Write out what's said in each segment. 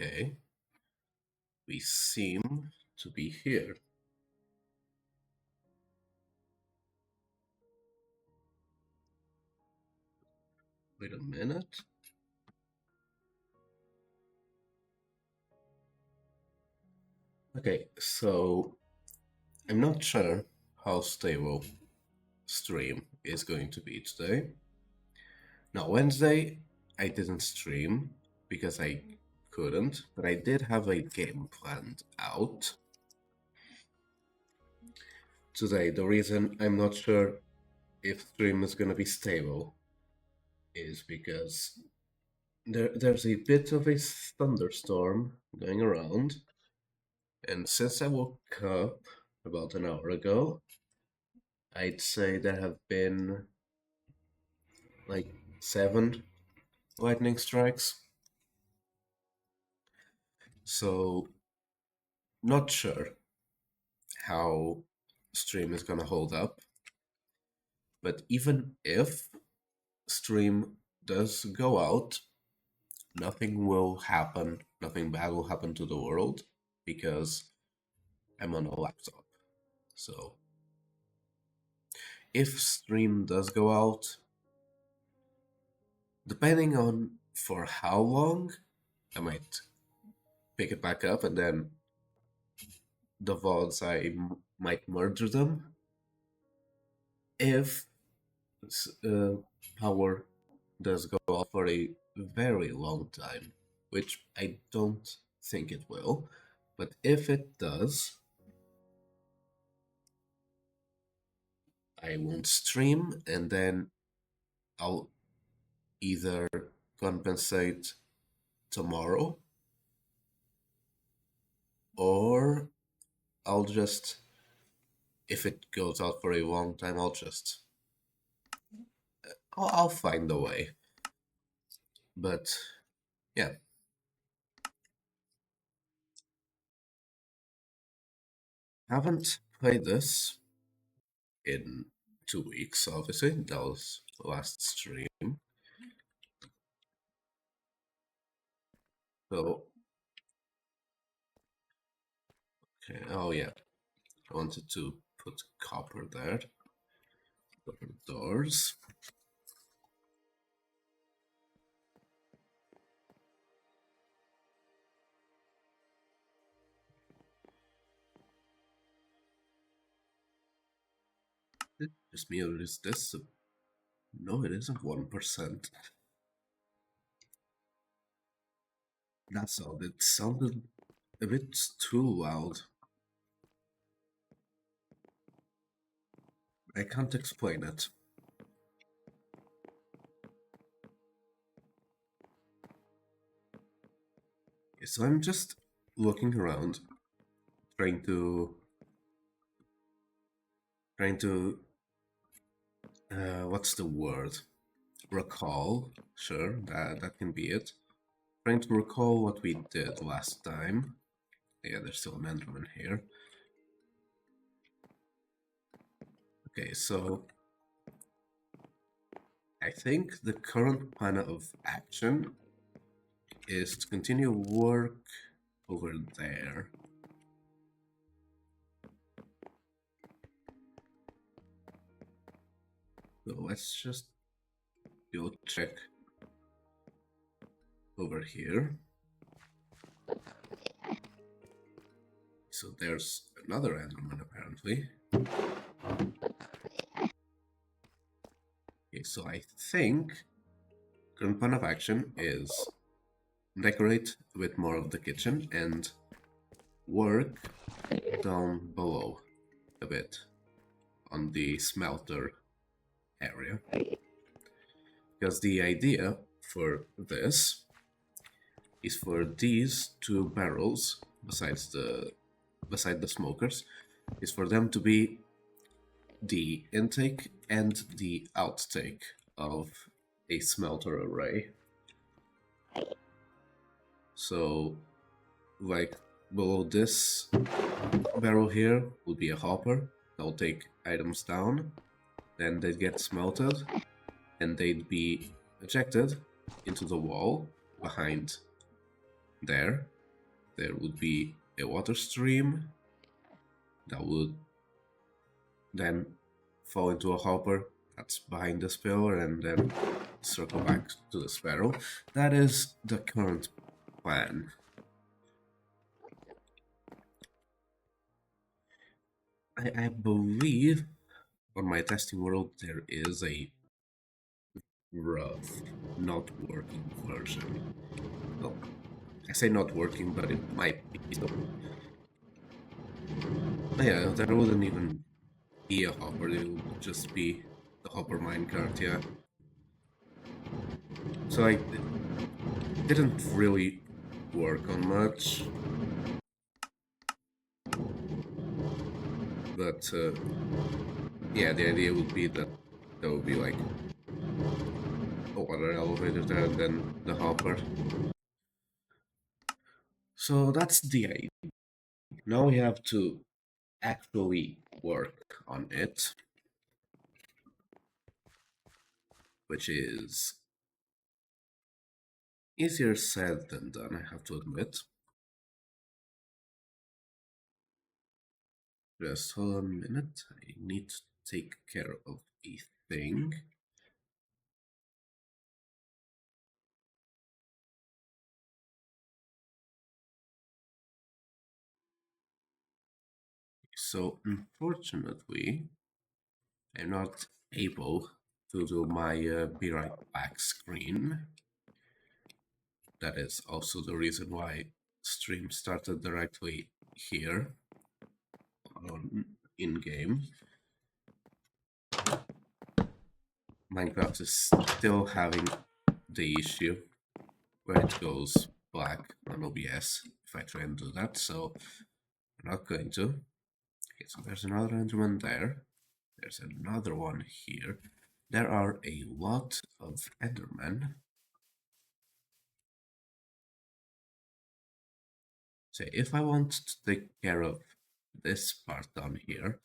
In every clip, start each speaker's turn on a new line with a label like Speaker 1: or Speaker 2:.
Speaker 1: Okay. We seem to be here. Wait a minute. Okay, so I'm not sure how stable stream is going to be today. Now, Wednesday, I didn't stream because I couldn't, but I did have a game planned out. Today, the reason I'm not sure if stream is going to be stable is because there's a bit of a thunderstorm going around, and since I woke up about an hour ago, I'd say there have been like 7 lightning strikes. So, not sure how stream is gonna hold up. But even if stream does go out, nothing will happen, nothing bad will happen to the world because I'm on a laptop. So if stream does go out, depending on for how long, I might pick it back up and then the VODs I might merge them. If power does go off for a very long time, which I don't think it will, but if it does, I won't stream and then I'll either compensate tomorrow or I'll just, if it goes out for a long time, I'll find a way. But yeah. Haven't played this in 2 weeks, obviously. That was the last stream. So, okay, oh yeah. I wanted to put copper there. Open doors. Just me, or is this? No, it isn't 1%. That's all. It sounded a bit too loud. I can't explain it. Okay, so I'm just looking around, trying to what's the word? Recall. Sure, that can be it. Trying to recall what we did last time. Yeah, there's still an Enderman here. Okay, so I think the current plan of action is to continue work over there. So let's just go check over here. So there's another Enderman apparently. Okay, so I think current plan of action is decorate a bit more of the kitchen and work down below a bit on the smelter area. Because the idea for this is for these 2 barrels, beside the smokers, is for them to be the intake and the outtake of a smelter array. So, like, below this barrel here will be a hopper that will take items down, then they'd get smelted, and they'd be ejected into the wall behind there would be a water stream that would then fall into a hopper that's behind this pillar and then circle back to the sparrow. That is the current plan. I believe on my testing world there is a rough, not working version. Well, I say not working, but it might be. So. Yeah, there wouldn't even be a hopper, it would just be the hopper minecart, yeah. So I didn't really work on much. But yeah, the idea would be that there would be like a water elevator there and then the hopper. So that's the idea. Now we have to actually work on it, which is easier said than done, I have to admit. Just hold on a minute, I need to take care of a thing. So unfortunately, I'm not able to do my be right back screen. That is also the reason why stream started directly here on in-game. Minecraft is still having the issue where it goes black on OBS if I try and do that, so I'm not going to. Okay, so there's another Enderman there. There's another one here. There are a lot of Endermen. So if I want to take care of this part down here,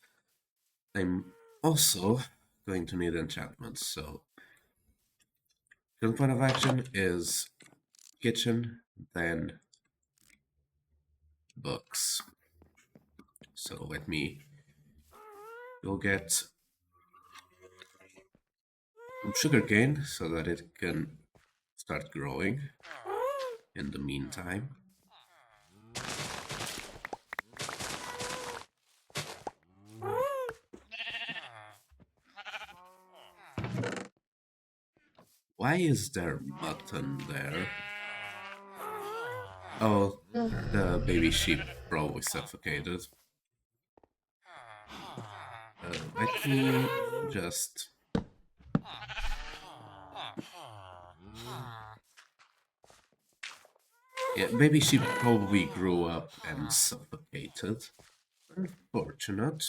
Speaker 1: I'm also going to need enchantments. So the point of action is kitchen, then books. So let me go get some sugarcane so that it can start growing in the meantime. Why is there mutton there? Oh, the baby sheep probably suffocated. Let me just... Yeah, baby sheep probably grew up and suffocated. Unfortunate.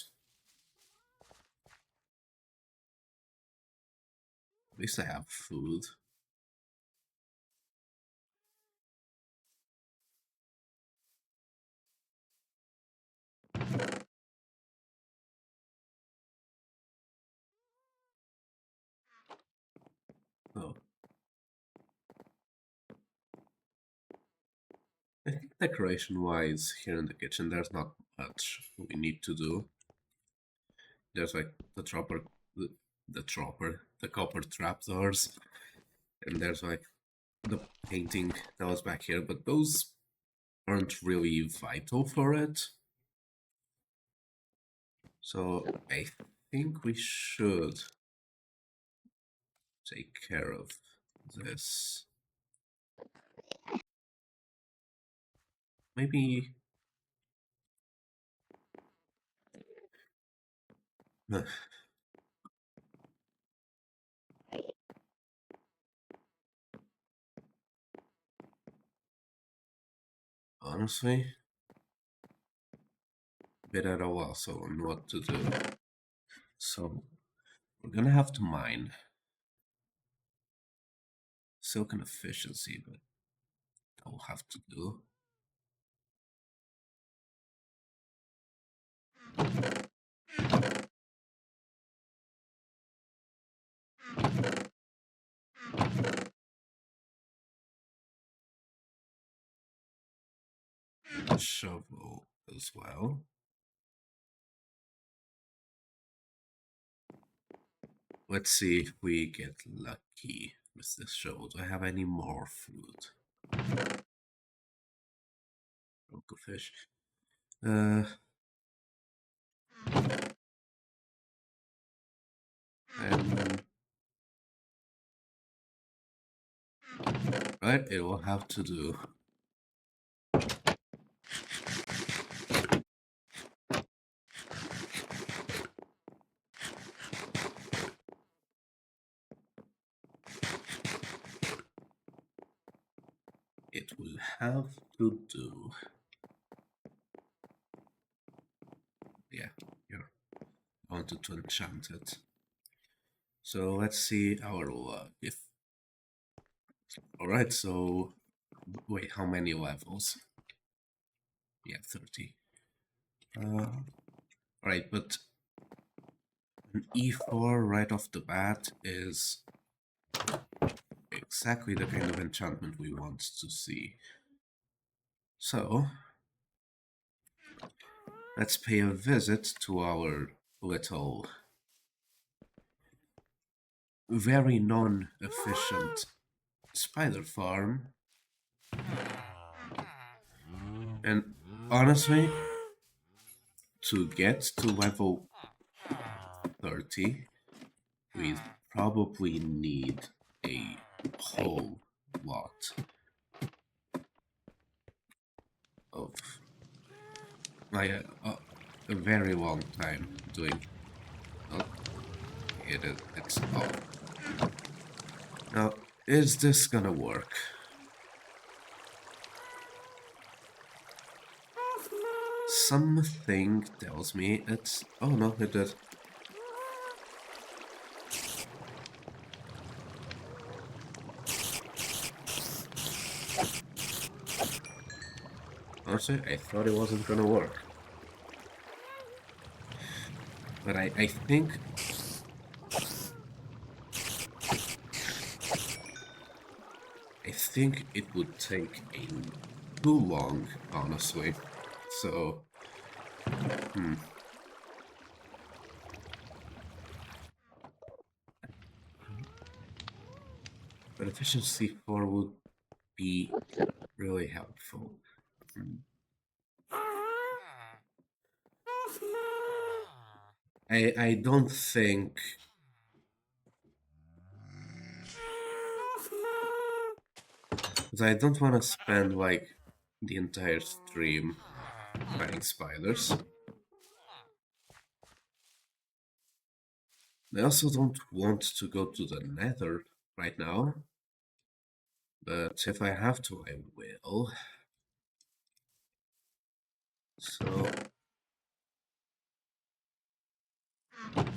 Speaker 1: At least I have food. Oh. I think decoration-wise, here in the kitchen, there's not much we need to do. There's like the the copper trapdoors, and there's like the painting that was back here, but those aren't really vital for it. So I think we should take care of this. Maybe... Honestly, bit at a loss on what to do. So we're gonna have to mine silk efficiency, but that will have to do. a shovel as well. Let's see if we get lucky with this shovel. Do I have any more food? Broken fish. And right, it will have to do. It will have to do. Yeah, yeah. I wanted to enchant it. So let's see our luck. If alright, so wait, how many levels? Yeah, 30. Alright, but an E4 right off the bat is exactly the kind of enchantment we want to see. So let's pay a visit to our little, very non-efficient spider farm. And honestly, to get to level 30, we probably need a whole lot of like a very long time doing. Oh, it's off. Now, is this gonna work? Something tells me it's. Oh no, it did. Honestly, I thought it wasn't gonna work. But I think. I think it would take too long, honestly. So. But efficiency 4 would be really helpful. I don't think. Because I don't want to spend like the entire stream fighting spiders. I also don't want to go to the nether right now. But if I have to, I will. So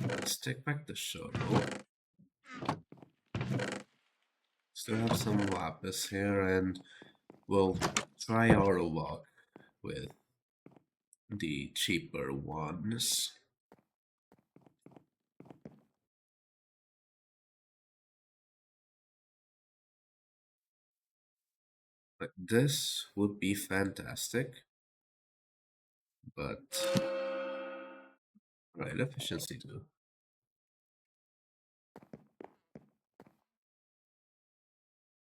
Speaker 1: let's take back the shovel. Still have some lapis here, and we'll try our luck with the cheaper ones. But this would be fantastic. But right, efficiency too.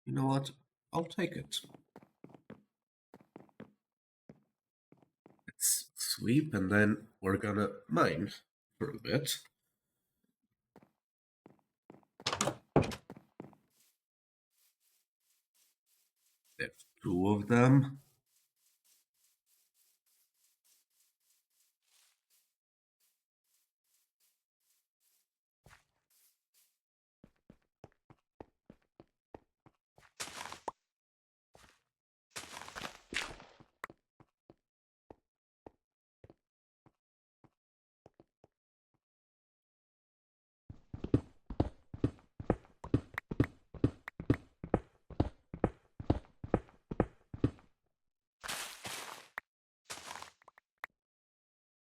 Speaker 1: You know what? I'll take it. Let's sweep and then we're gonna mine for a bit. There's two of them.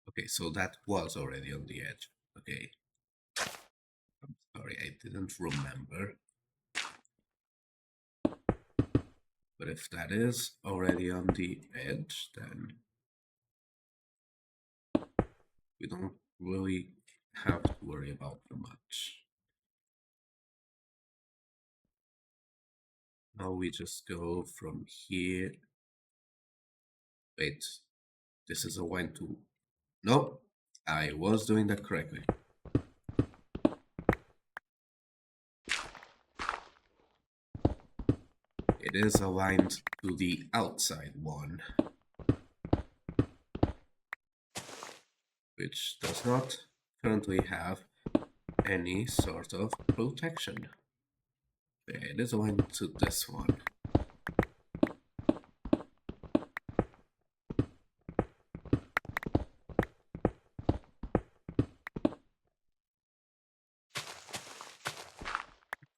Speaker 1: Okay, so that was already on the edge. Okay. I'm sorry, I didn't remember. But if that is already on the edge, then we don't really have to worry about too much. Now we just go from here. Wait, this is a wine tool. No, I was doing that correctly. It is aligned to the outside one, which does not currently have any sort of protection. It is aligned to this one.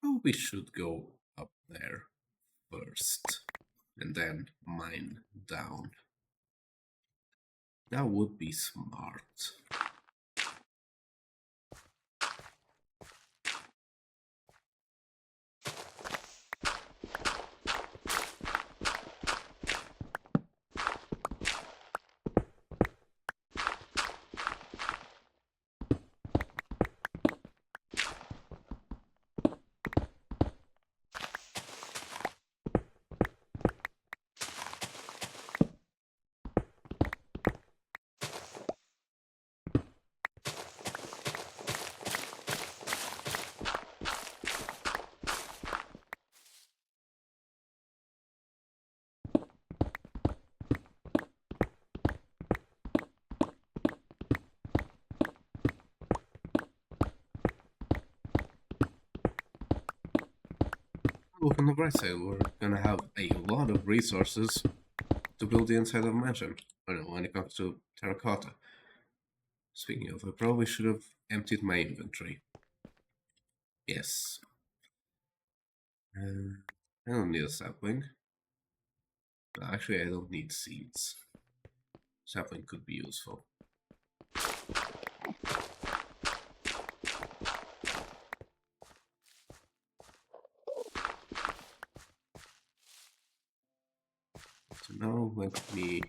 Speaker 1: Oh, we should go up there first, and then mine down. That would be smart. Look on the bright side, we're gonna have a lot of resources to build the inside of a mansion. I don't know, when it comes to terracotta. Speaking of, I probably should have emptied my inventory. Yes. I don't need a sapling. Actually, I don't need seeds. Sapling could be useful. So now let me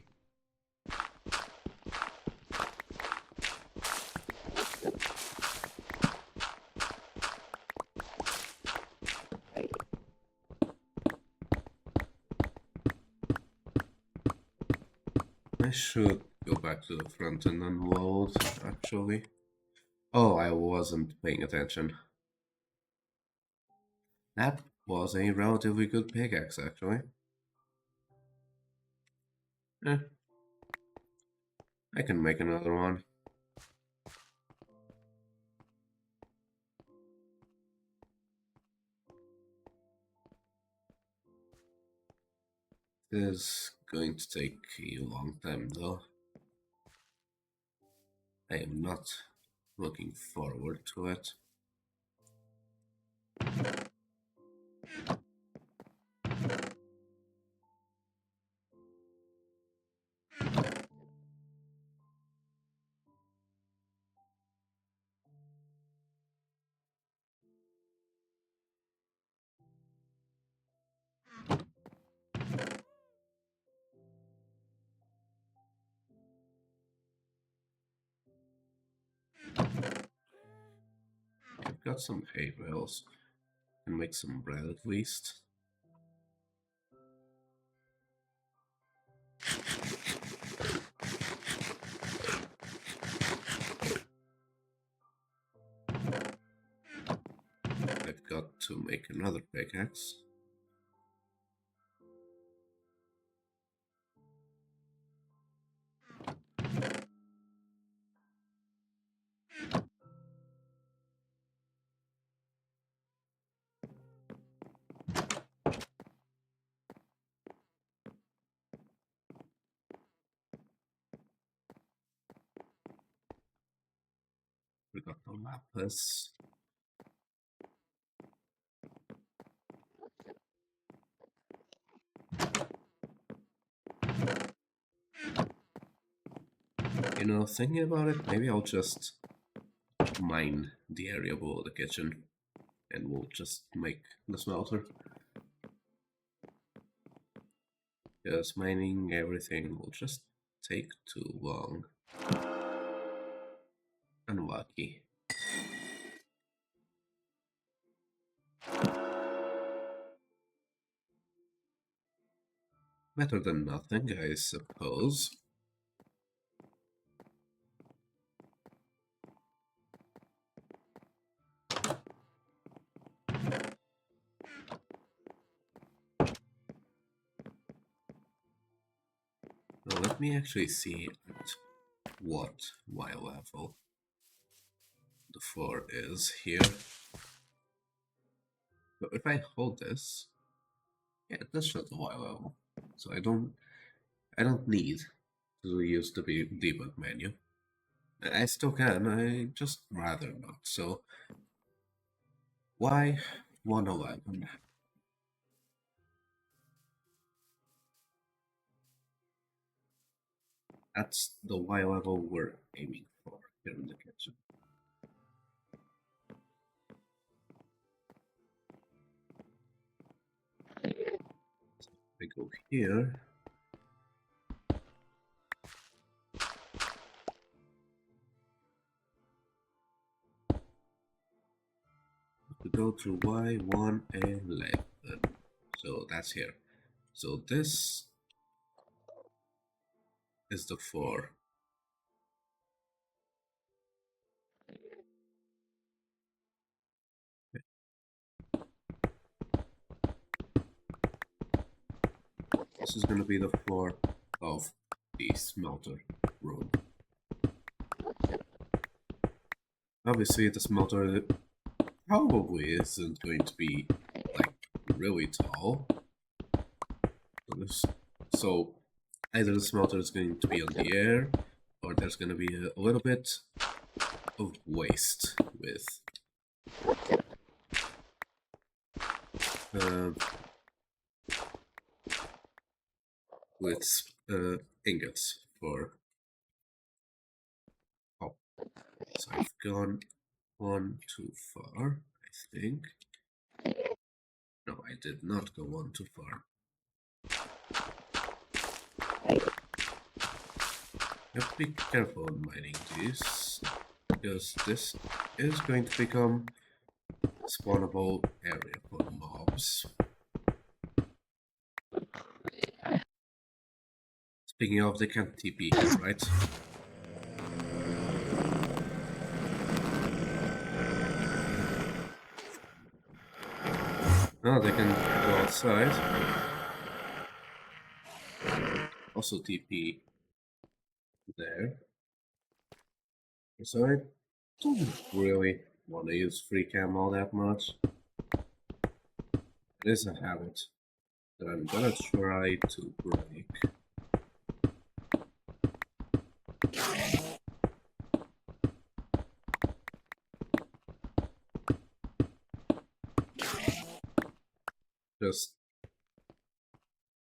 Speaker 1: I should go back to the front and unload, actually. Oh, I wasn't paying attention. That was a relatively good pickaxe, actually. Eh. I can make another one. This is going to take a long time, though. I am not looking forward to it. I've got some hay bales. Can make some bread at least. I've got to make another pickaxe. We got the lapis. You know, thinking about it, maybe I'll just mine the area below the kitchen and we'll just make the smelter. because mining everything will just take too long. Unlucky. Better than nothing, I suppose. Now let me actually see at what Y level the floor is here. So if I hold this, yeah, it does show the Y level. So I don't need to use the debug menu. I still can, I just rather not. So Y 111. That's the Y level we're aiming for here in the kitchen. So if I go here, we go to Y111. So that's here. So this is the 4. This is going to be the floor of the smelter room. Obviously, the smelter probably isn't going to be like really tall. So either the smelter is going to be on the air, or there's going to be a little bit of waste with ingots for. Oh, so I've gone one too far, I think. No, I did not go one too far. I have to be careful in mining these, because this is going to become a spawnable area for mobs. Speaking of, they can't TP here, right? No, they can go outside. Also TP there. So I don't really want to use free cam all that much. It is a habit that I'm gonna try to break. Just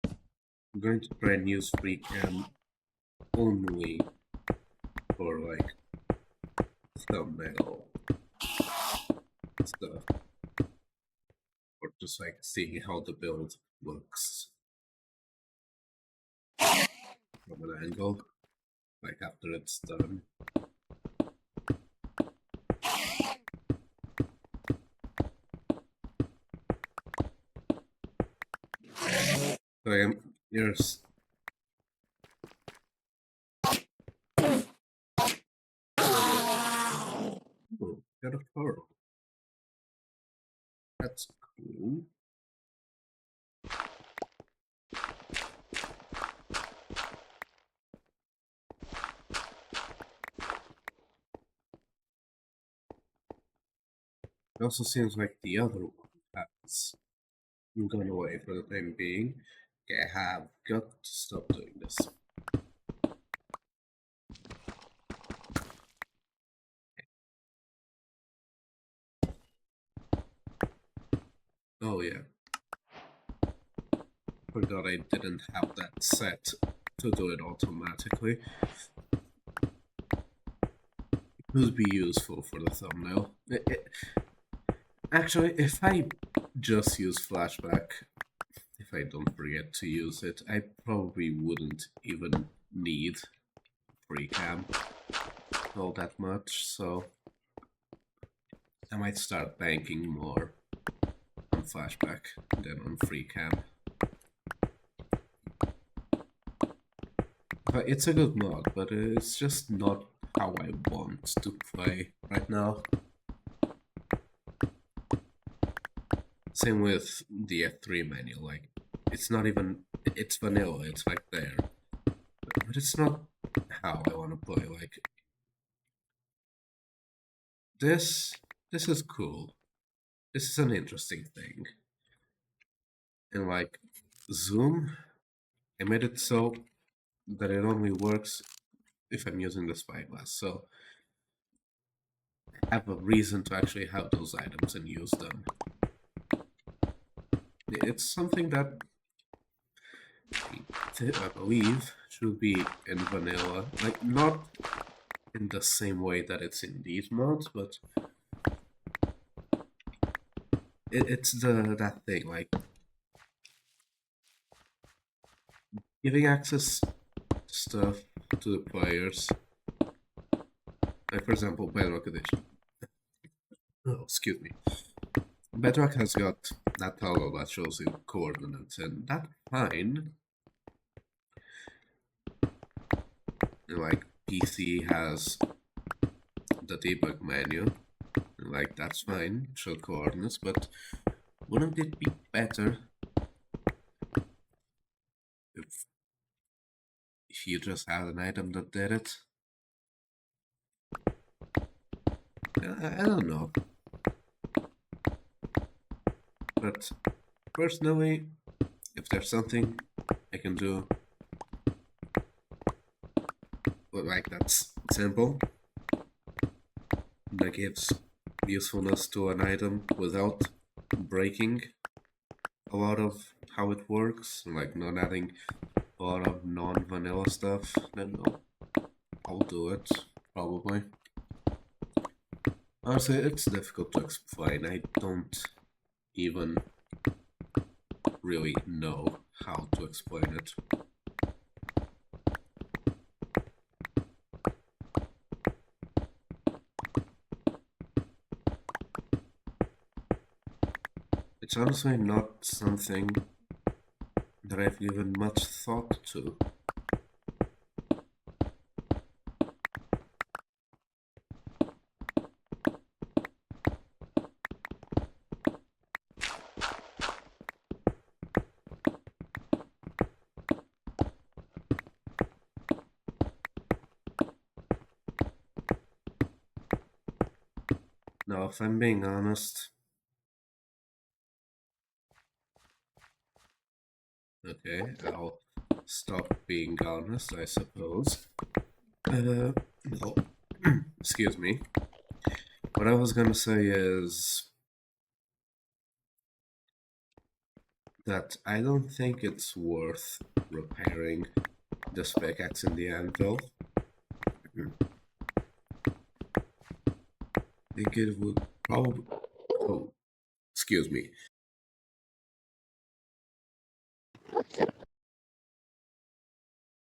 Speaker 1: I'm going to try and use free cam only for like thumbnail stuff, or just like seeing how the build looks from an angle, like after it's done. So here's oh, got a pearl. That's cool. It also seems like the other one has gone away for the time being. Okay, I have got to stop doing this. Oh yeah. Forgot I didn't have that set to do it automatically. It would be useful for the thumbnail. Actually, if I just use flashback, if if I don't forget to use it. I probably wouldn't even need free cam all that much, so I might start banking more on flashback than on free cam. But it's a good mod, but it's just not how I want to play right now. Same with the F3 menu, like, it's not even, it's vanilla, it's like there. But it's not how I want to play, like, this is cool. This is an interesting thing. And like, zoom, I made it so that it only works if I'm using the spyglass, so I have a reason to actually have those items and use them. It's something that I believe should be in vanilla, like not in the same way that it's in these mods, but it's that thing, like giving access stuff to the players. Like for example, Bedrock Edition. Oh, excuse me. Bedrock has got that toggle that shows you coordinates, and that's fine. And like PC has the debug menu, and like that's fine, show coordinates, but wouldn't it be better if you just had an item that did it? I don't know. But personally, if there's something I can do, like that's simple, that gives usefulness to an item without breaking a lot of how it works, like not adding a lot of non-vanilla stuff, then I'll do it, probably. Honestly, it's difficult to explain. I don't even really know how to explain it. It's honestly not something that I've given much thought to. Now, if I'm being honest, okay, I'll stop being honest, I suppose. No. Excuse me. What I was gonna say is that I don't think it's worth repairing the pickaxe in the anvil. I think it would probably... Oh, excuse me.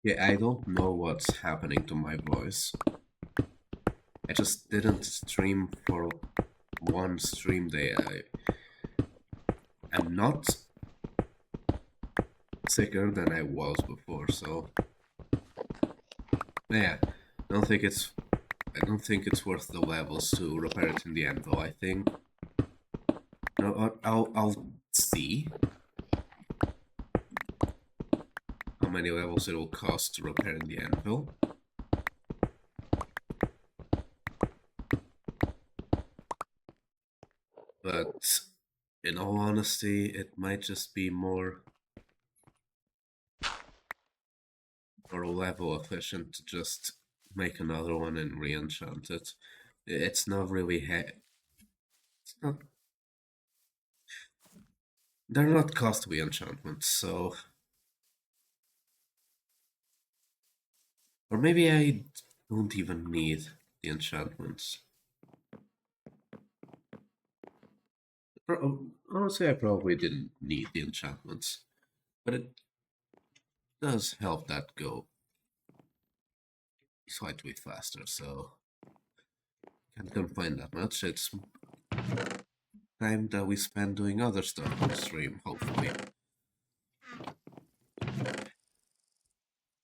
Speaker 1: Yeah, I don't know what's happening to my voice. I just didn't stream for one stream day. I'm not sicker than I was before, so yeah, I don't think it's worth the levels to repair it in the anvil. I think I'll see how many levels it will cost to repair in the anvil. But in all honesty, it might just be more level efficient to just make another one and re-enchant it. It's not really it's not, they're not costly enchantments, so... Or maybe I don't even need the enchantments. Honestly, I probably didn't need the enchantments. but it does help that go slightly faster, so can't complain that much. It's time that we spend doing other stuff on the stream, hopefully.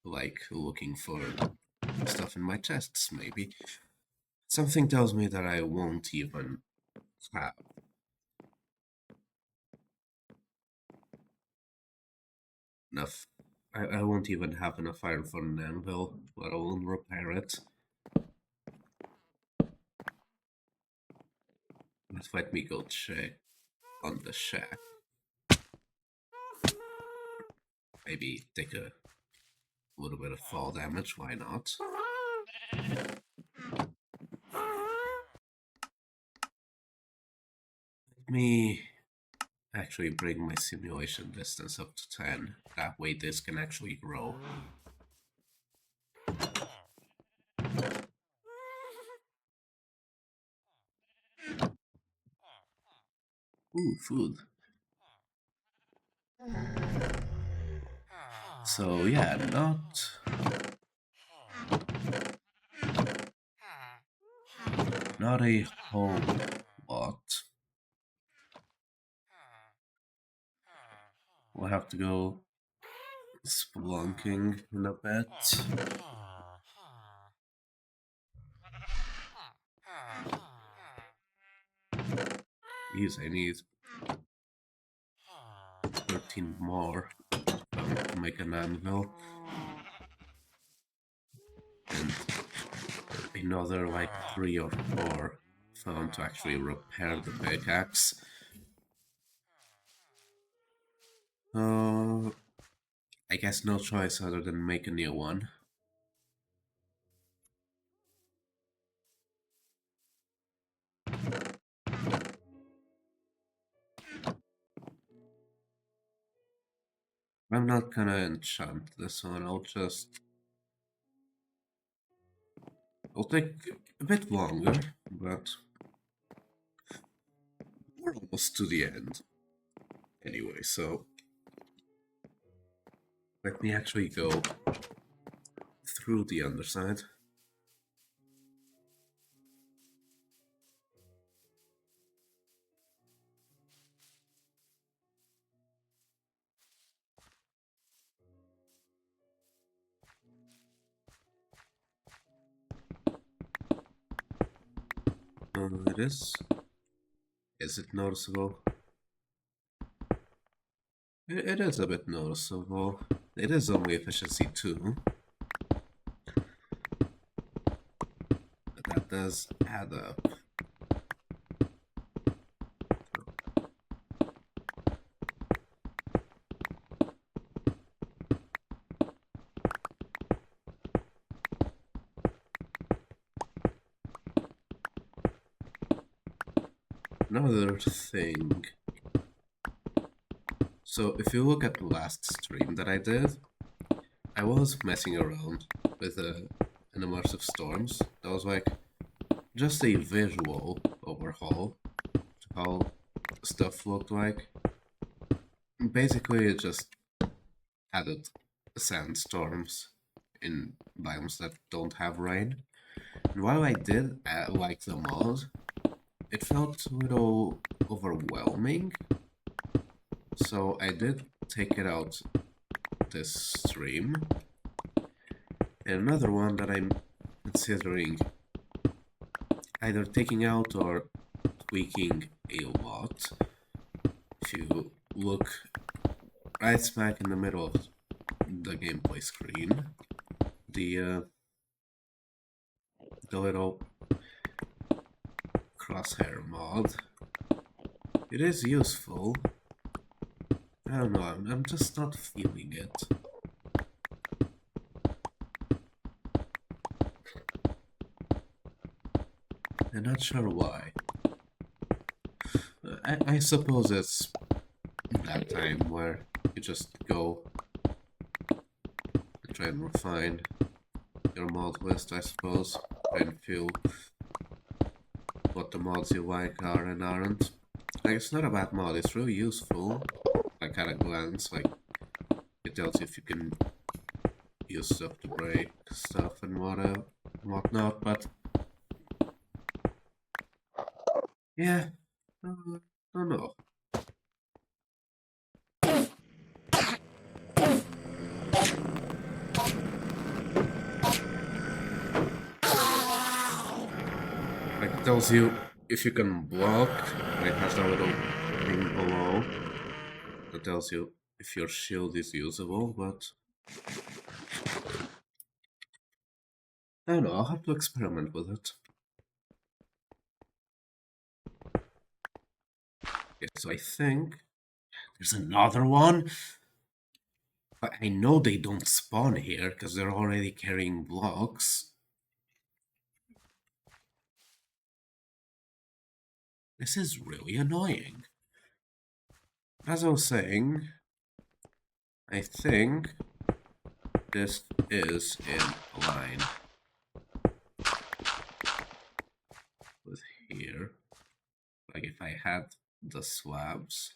Speaker 1: Like looking for stuff in my chests, maybe. Something tells me that I won't even have enough. I won't even have enough iron for an anvil, let alone repair it. Let me go check on the shack. Maybe take a little bit of fall damage, why not? Let me actually bring my simulation distance up to 10. That way this can actually grow. Ooh, food. So yeah, not a whole lot. We'll have to go spelunking in a bit. Jeez, I need 13 more to make an anvil. And another like 3 or 4 found to actually repair the pickaxe. I guess no choice other than make a new one. I'm not gonna enchant this one, I'll take a bit longer, but we're almost to the end. Anyway, so let me actually go through the underside. It is. Is it noticeable? It is a bit noticeable. It is only efficiency 2. But that does add up. Another thing. So if you look at the last stream that I did, I was messing around with an immersive storms. That was like just a visual overhaul to how stuff looked like. Basically, it just added sandstorms in biomes that don't have rain. And while I did like the mod, it felt a little overwhelming. So I did take it out this stream. And another one that I'm considering either taking out or tweaking a lot. If you look right smack in the middle of the gameplay screen, the little crosshair mod, it is useful. I don't know, I'm just not feeling it. I'm not sure why. I suppose it's that time where you just go and try and refine your mod list, I suppose. Try and feel what the mods you like are and aren't. Like, it's not a bad mod, it's really useful, like at a glance, like, tells you if you can use stuff to break stuff and whatnot, but yeah, don't know. Like it tells you if you can block, and it has a little thing below that tells you if your shield is usable, but I don't know, I'll have to experiment with it. Okay, so I think there's another one. But I know they don't spawn here because they're already carrying blocks. This is really annoying. As I was saying, I think this is in line with here. Like if I had the slabs.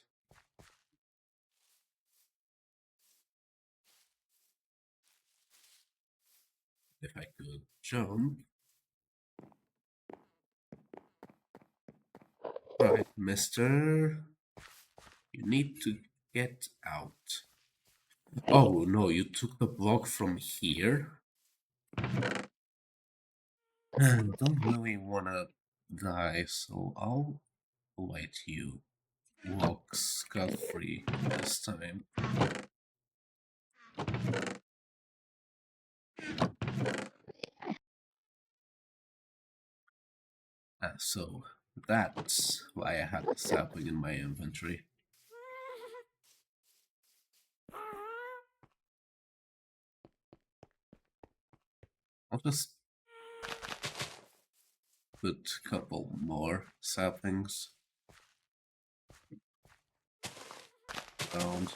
Speaker 1: If I could jump. Alright, mister. You need to get out. Oh no, you took the block from here? Don't really wanna die, so I'll let you walk scot-free this time. So that's why I had the sapling in my inventory. I'll just put a couple more saplings around.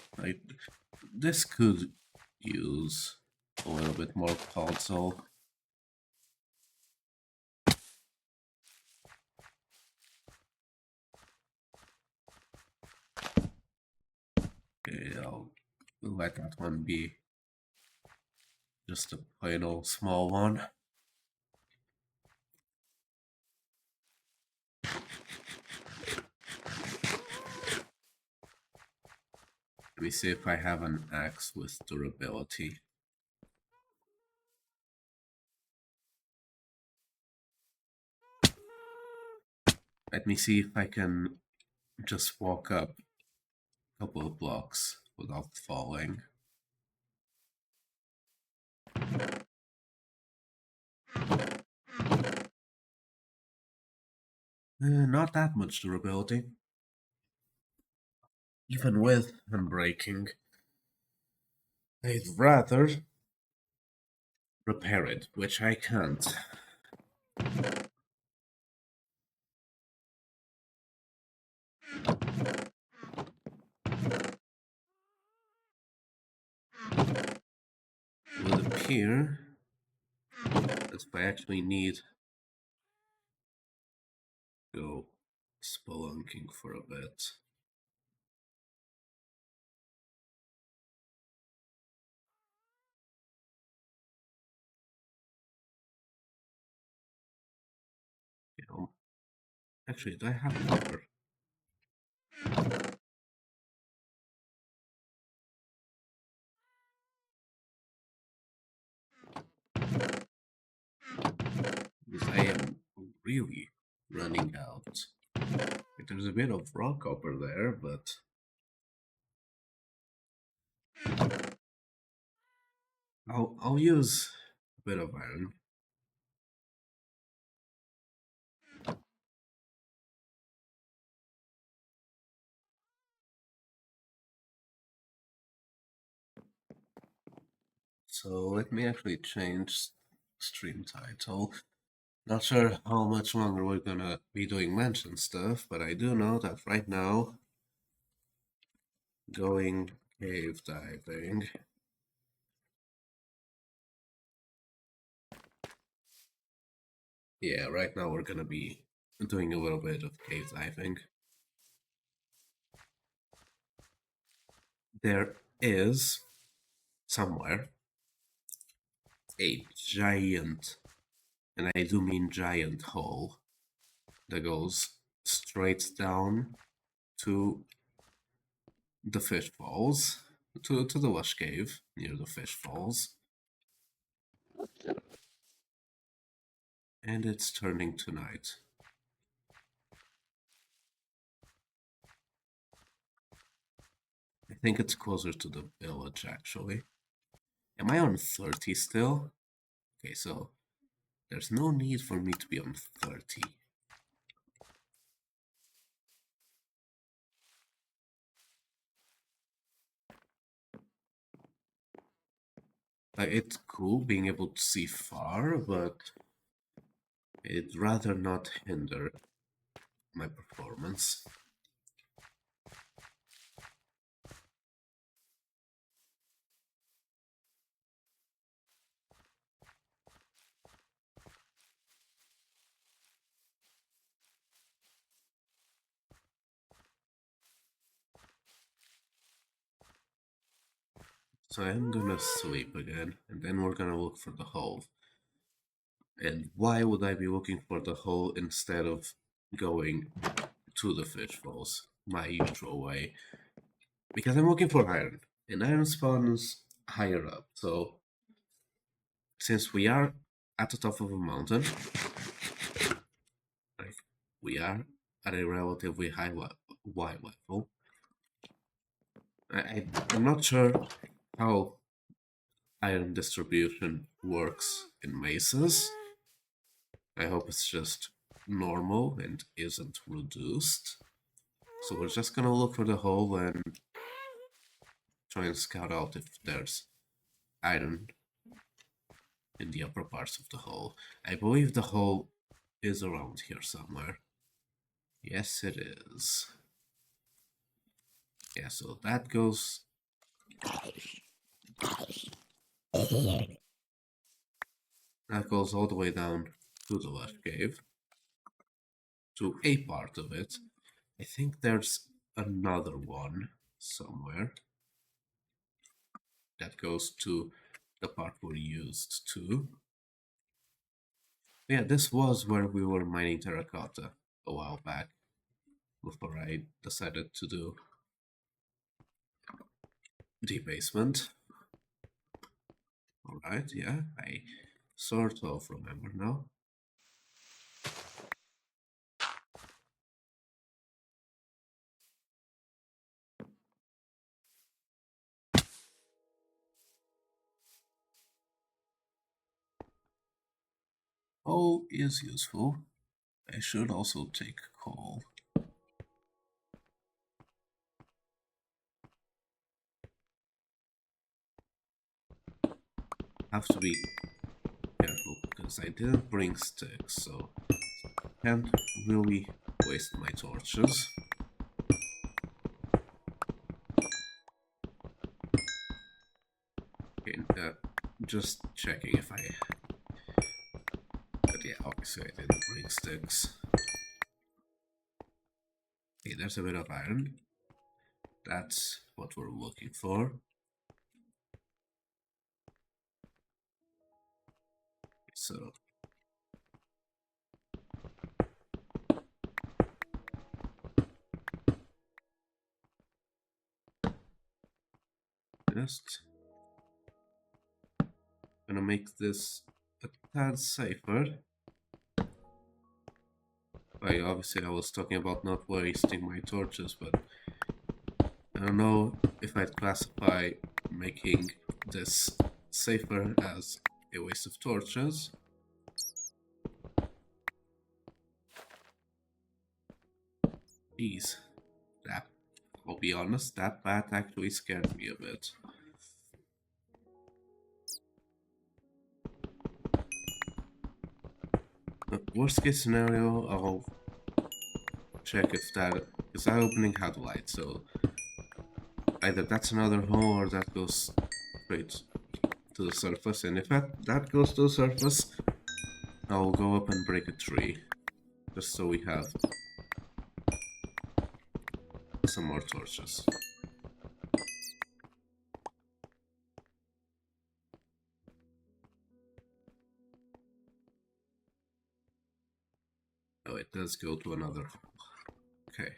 Speaker 1: This could use a little bit more puzzle. Okay, I'll let that one be just a plain old small one. Let me see if I have an axe with durability. Let me see if I can just walk up a couple of blocks without falling. Not that much durability. Even with unbreaking. I'd rather repair it, which I can't. It would appear that I actually need to go spelunking for a bit. You know, actually, do I have copper? Because I am really running out. Like, there's a bit of raw copper there, but I'll use a bit of iron. So let me actually change stream title. Not sure how much longer we're gonna be doing mention stuff, but I do know that right now, going cave diving. Yeah, right now we're gonna be doing a little bit of cave diving. There is somewhere a giant, and I do mean giant, hole that goes straight down to the fish falls, to the wash cave near the fish falls. And it's turning to night. I think it's closer to the village, actually. Am I on 30 still? Okay, so there's no need for me to be on 30. It's cool being able to see far, but it'd rather not hinder my performance. So I'm gonna sleep again, and then we're gonna look for the hole. And why would I be looking for the hole instead of going to the fish falls, my usual way? Because I'm looking for iron, and iron spawns higher up. So since we are at the top of a mountain, like we are at a relatively high level, I'm not sure how iron distribution works in mesas. I hope it's just normal and isn't reduced. So we're just gonna look for the hole and try and scout out if there's iron in the upper parts of the hole. I believe the hole is around here somewhere. Yes, it is. Yeah, so that goes... That goes all the way down to the left cave. To a part of it. I think there's another one somewhere that goes to the part we're used to. Yeah, this was where we were mining terracotta a while back, before I decided to do debasement. Alright, yeah, I sort of remember now. Coal is useful. I should also take coal. Have to be careful because I didn't bring sticks, so can't really waste my torches. Okay, just checking if I... But yeah, obviously I didn't bring sticks. Okay, there's a bit of iron. That's what we're looking for. So... Just gonna make this a tad safer. Like, obviously I was talking about not wasting my torches, but I don't know if I'd classify making this safer as a waste of torches. Jeez, that, I'll be honest, that bat actually scared me a bit. Worst case scenario, I'll check if that... because that opening had light, so either that's another hole or that goes straight to the surface, and if that goes to the surface, I'll go up and break a tree, just so we have some more torches. it does go to another hole. Okay.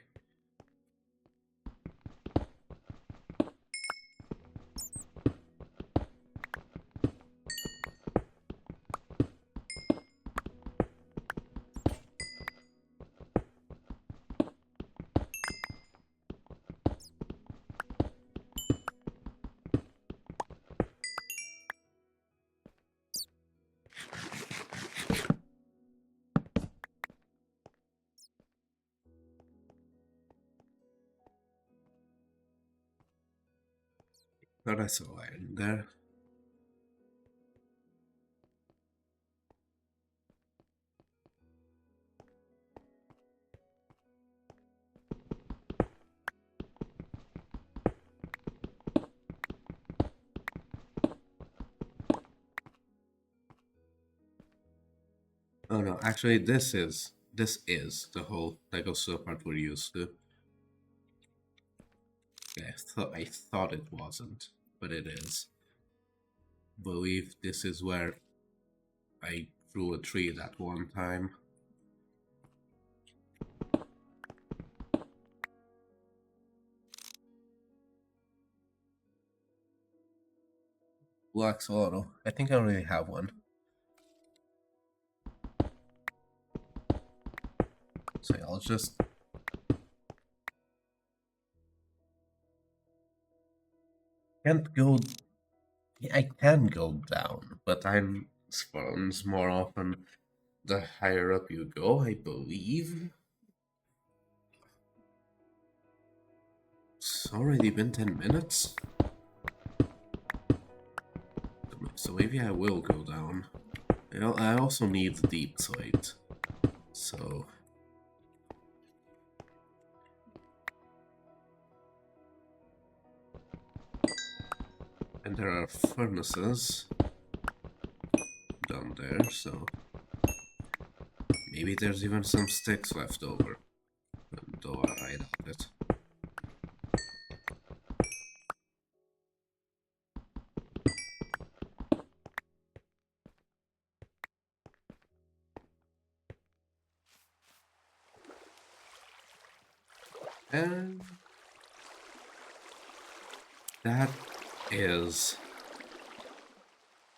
Speaker 1: Thought I saw iron there. Oh no, actually this is the whole Lego part we're used to. Yeah, I thought it wasn't, but it is. Believe this is where I grew a tree that one time. Black Auto. I think I already have one. So yeah, I'll just... Can't go... Yeah, I can go down, but I'm spawns more often the higher up you go, I believe. It's already been 10 minutes. So maybe I will go down. I also need the deep slate. So... And there are furnaces down there, so... Maybe there's even some sticks left over. Though I doubt it. And... that is...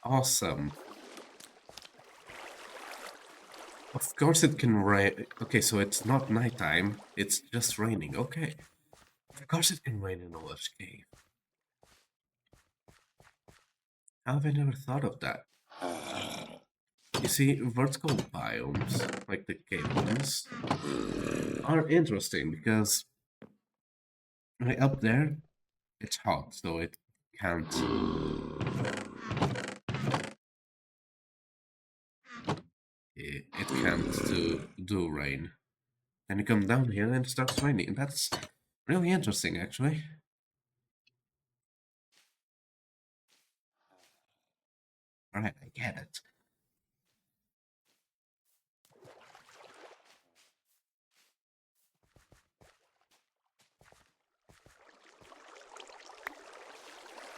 Speaker 1: awesome. Of course it can rain. Okay, so it's not nighttime, it's just raining. Okay. Of course it can rain in a lush cave. How have I never thought of that? You see, vertical biomes, like the cave ones, are interesting because right up there, it's hot, so it can't... it can't do rain. Then you come down here and it starts raining. That's really interesting, actually. Alright, I get it.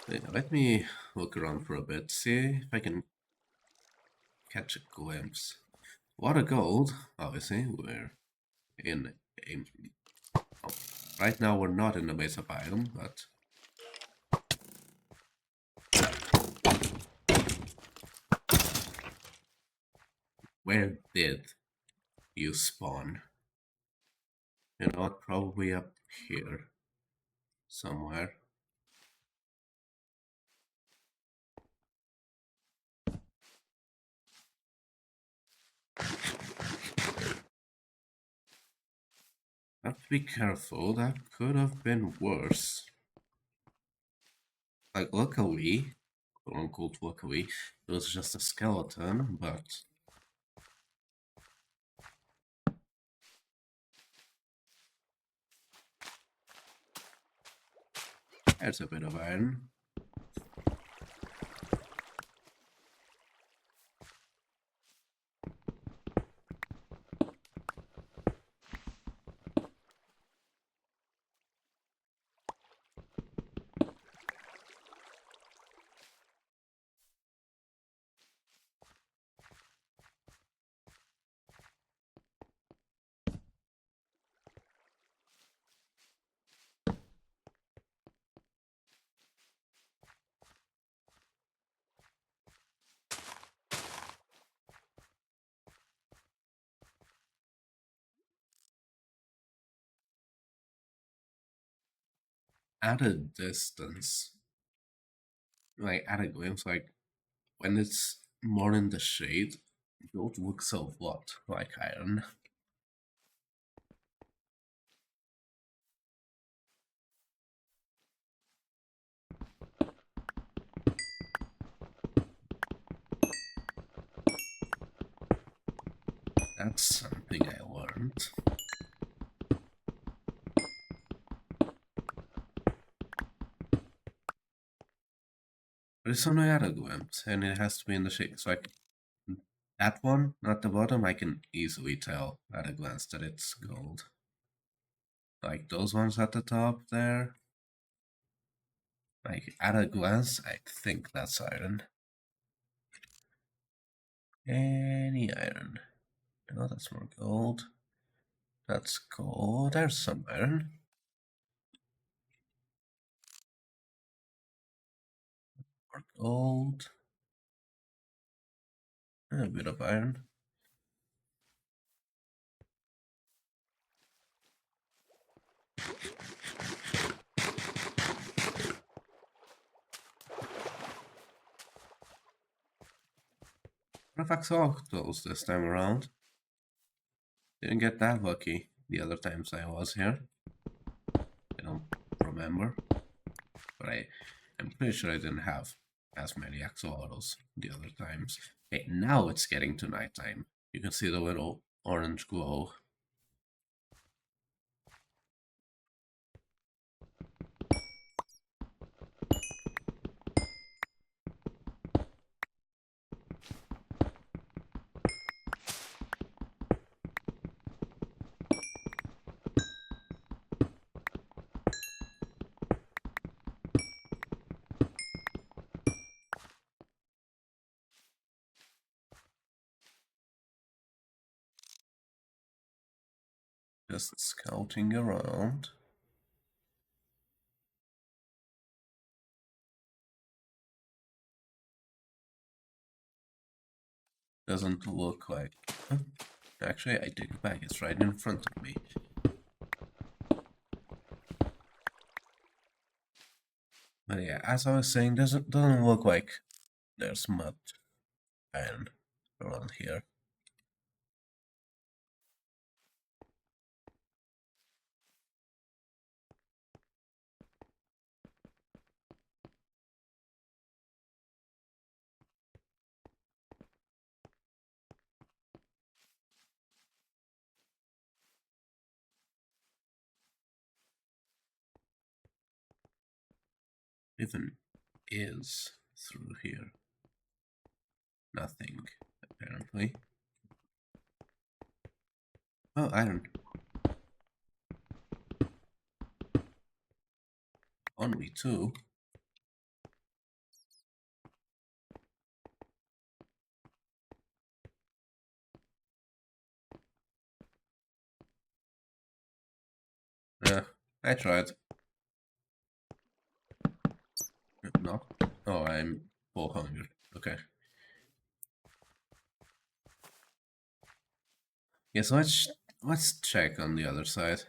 Speaker 1: Yeah, let me look around for a bit, see if I can catch a glimpse. What a gold, obviously, we're in a... Oh, right now we're not in the base of biome, but... Where did you spawn? You know what, probably up here. Somewhere. Have to be careful, that could have been worse. Like, luckily, quote unquote luckily, it was just a skeleton, but... There's a bit of iron. at a distance, like at a glimpse, like when it's more in the shade, it don't look so what like iron. That's something I learned. But it's only at a glimpse, and it has to be in the shade. So that one, not the bottom, I can easily tell at a glance that it's gold. Like those ones at the top there, like at a glance, I think that's iron. Any iron. No, that's more gold. That's gold. There's some iron. More gold. And a bit of iron. Artifacts all close this time around. Didn't get that lucky the other times I was here. I don't remember. But I'm pretty sure I didn't have as many axolotls the other times. Okay, now it's getting to nighttime. You can see the little orange glow. Just scouting around. Doesn't look like... Huh? Actually, I take it back. It's right in front of me. But yeah, as I was saying, doesn't look like there's much iron around here. Even is through here. Nothing, apparently. Oh, iron. Only two. Yeah, I tried. No? Oh, I'm full hunger. Okay. Yes, let's check on the other side.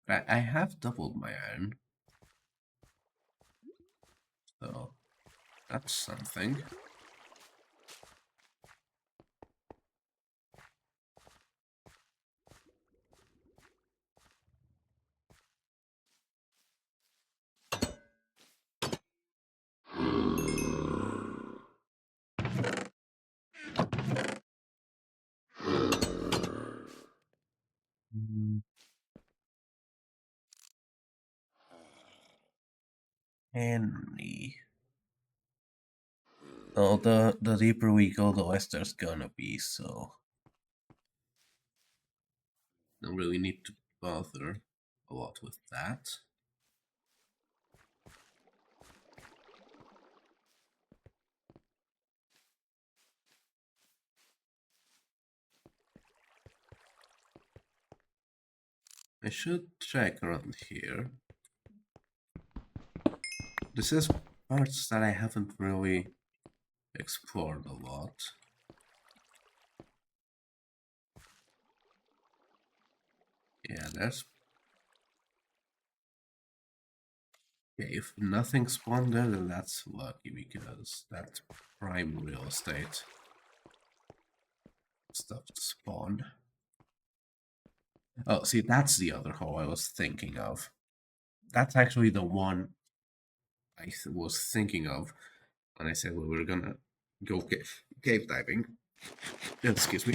Speaker 1: I have doubled my iron. So that's something. Henry. Oh, the deeper we go, the less there's gonna be, so don't really need to bother a lot with that. I should check around here. This is parts that I haven't really explored a lot. Yeah, there's Okay, if nothing spawned there, then that's lucky because that's prime real estate stuff to spawn. Oh, see, that's the other hole I was thinking of. That's actually the one I was thinking of when I said we were gonna go cave diving. Excuse me.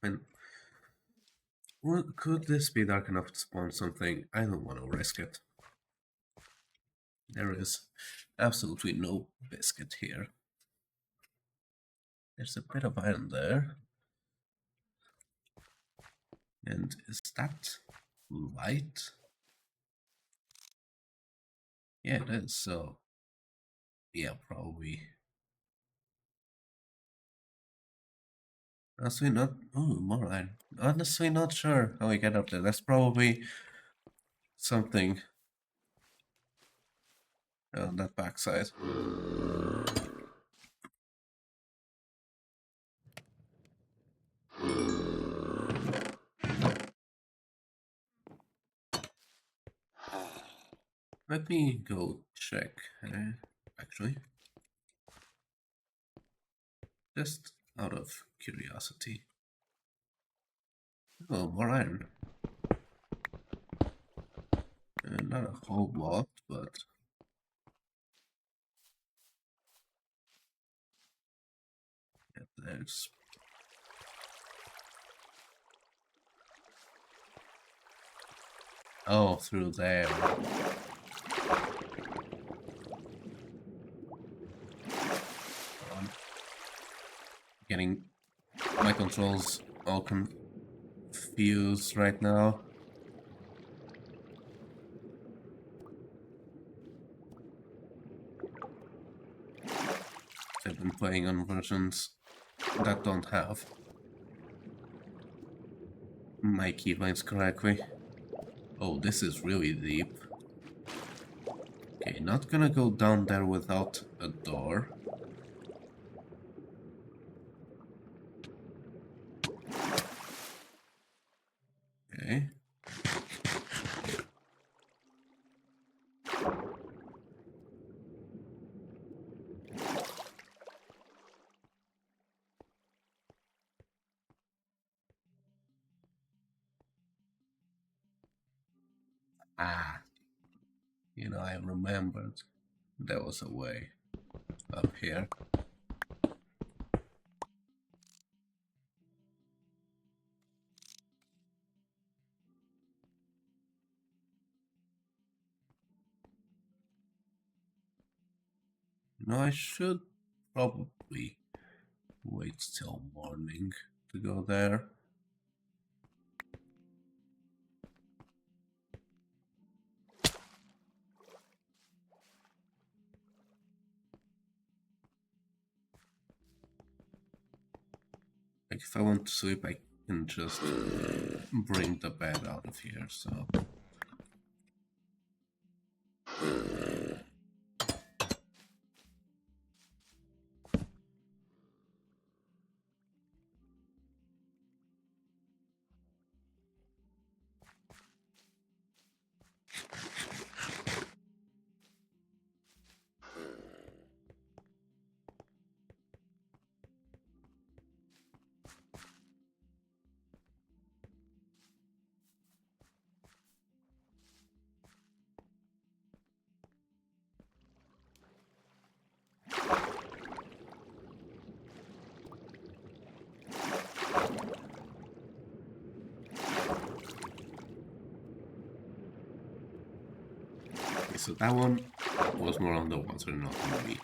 Speaker 1: And could this be dark enough to spawn something? I don't want to risk it. There is absolutely no biscuit here. There's a bit of iron there. And is that light? Yeah, it is, so... yeah, probably. Honestly, not... oh, more iron. Honestly, not sure how we get up there. That's probably something on that backside. Let me go check, actually. Just out of curiosity. Oh, more iron. Not a whole lot, but... yeah, there's... oh, through there. Getting my controls all confused right now. I've been playing on versions that don't have my keybinds correctly. Oh, this is really deep. Okay, not gonna go down there without a door. Okay. Ah, you know, I remembered there was a way up here. No, I should probably wait till morning to go there. Like, if I want to sleep, I can just bring the bed out of here, so... okay, so that one was more on the water, not on me.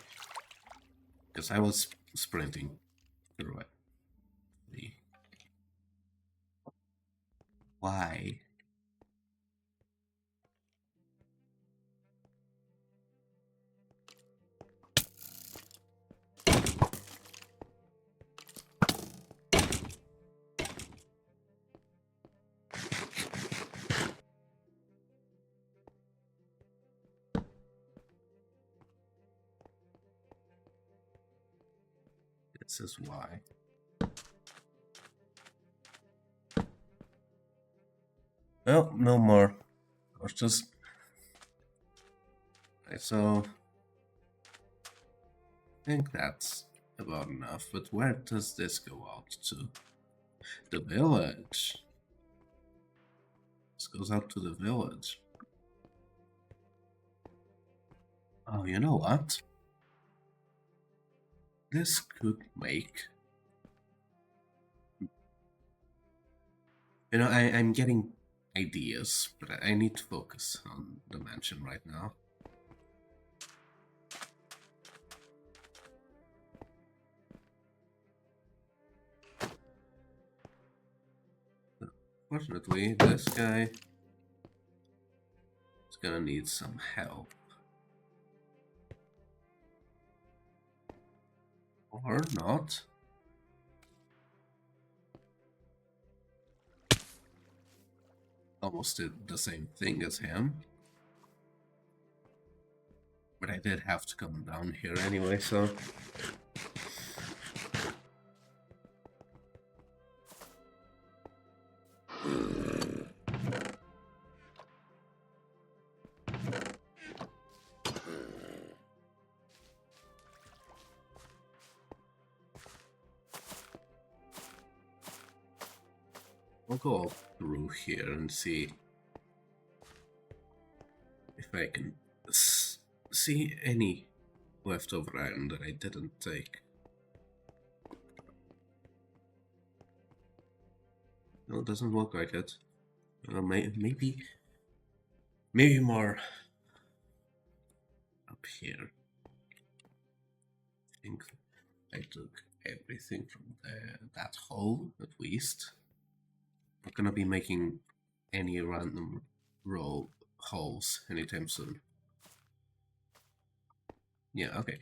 Speaker 1: Because I was sprinting correctly. Why? This is why. Well, no more. Or just... Right, so... I think that's about enough, but where does this go out to? The village. This goes out to the village. Oh, you know what? This could make... You know, I'm getting ideas, but I need to focus on the mansion right now. Fortunately, this guy is gonna need some help. Or not. Almost did the same thing as him. But I did have to come down here anyway, so... I'll go through here and see if I can see any leftover iron that I didn't take. No, it doesn't look like it. Maybe more up here. I think I took everything from that hole, at least. Not gonna be making any random roll holes anytime soon. Yeah, okay.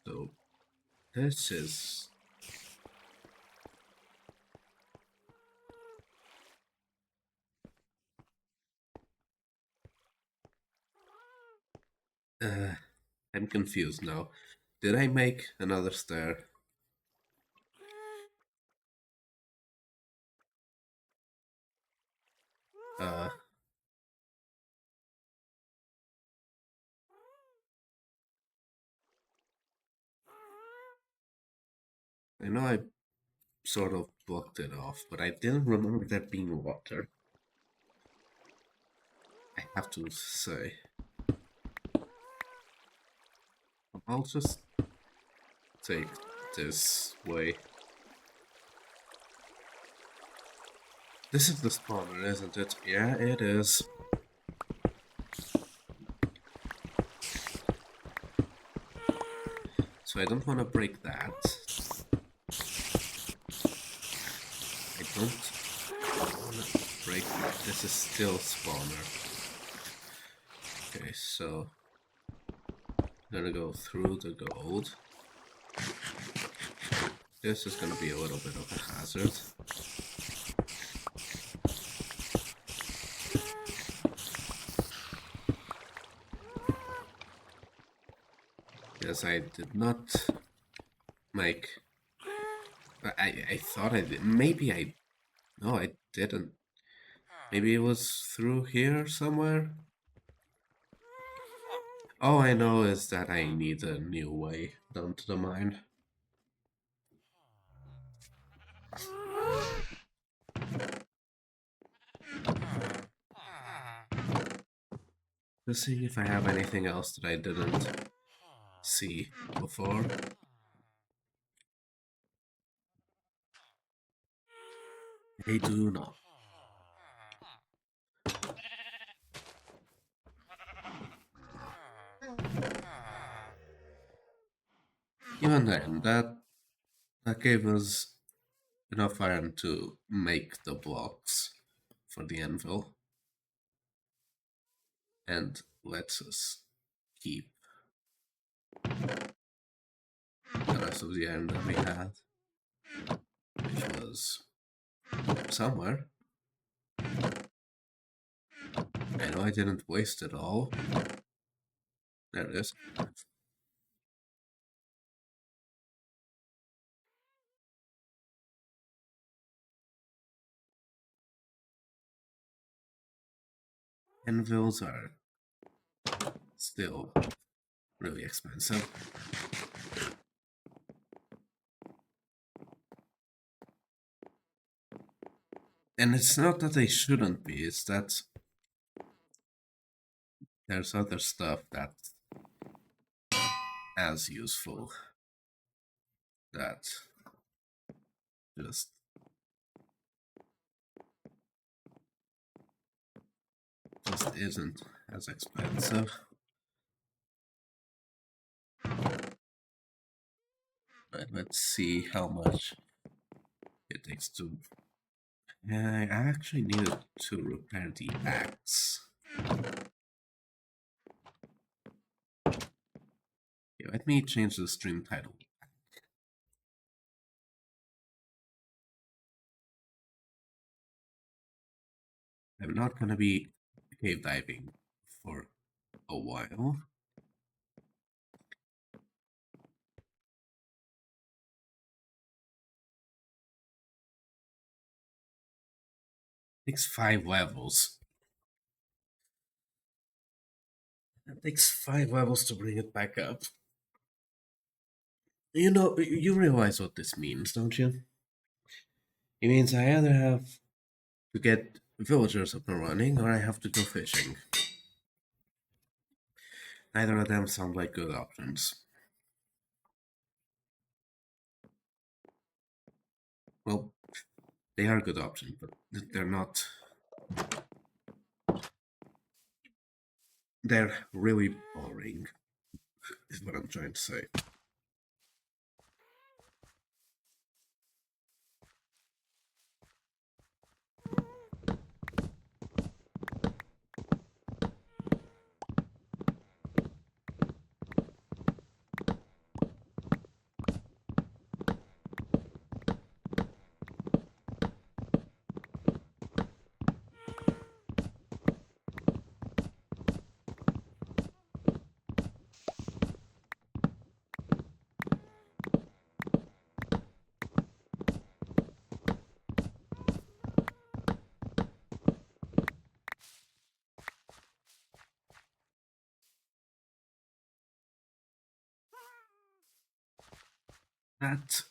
Speaker 1: So this is I'm confused now. Did I make another stair? I know I sort of blocked it off, but I didn't remember there being water. I have to say. I'll just take this way. This is the spawner, isn't it? Yeah, it is. So I don't want to break that. I don't want to break that. This is still spawner. Okay, so I'm gonna go through the gold. This is gonna be a little bit of a hazard. Yes, I did not make... I thought I did. Maybe I... No, I didn't. Maybe it was through here somewhere? All I know is that I need a new way down to the mine. Let's see if I have anything else that I didn't see before. I do not. Even then, that gave us enough iron to make the blocks for the anvil. And lets us keep the rest most of the iron that we had, which was somewhere. I know I didn't waste it all. There it is. Anvils are still really expensive. And it's not that they shouldn't be, it's that there's other stuff that's as useful that just isn't as expensive. But let's see how much it takes to... I actually needed to repair the axe. Yeah, let me change the stream title. I'm not gonna be cave diving for a while. It takes 5 levels. It takes 5 levels to bring it back up. You know, you realize what this means, don't you? It means I either have to get villagers up and running, or I have to go fishing. Neither of them sound like good options. Well, they are good options, but they're not... They're really boring, is what I'm trying to say. That,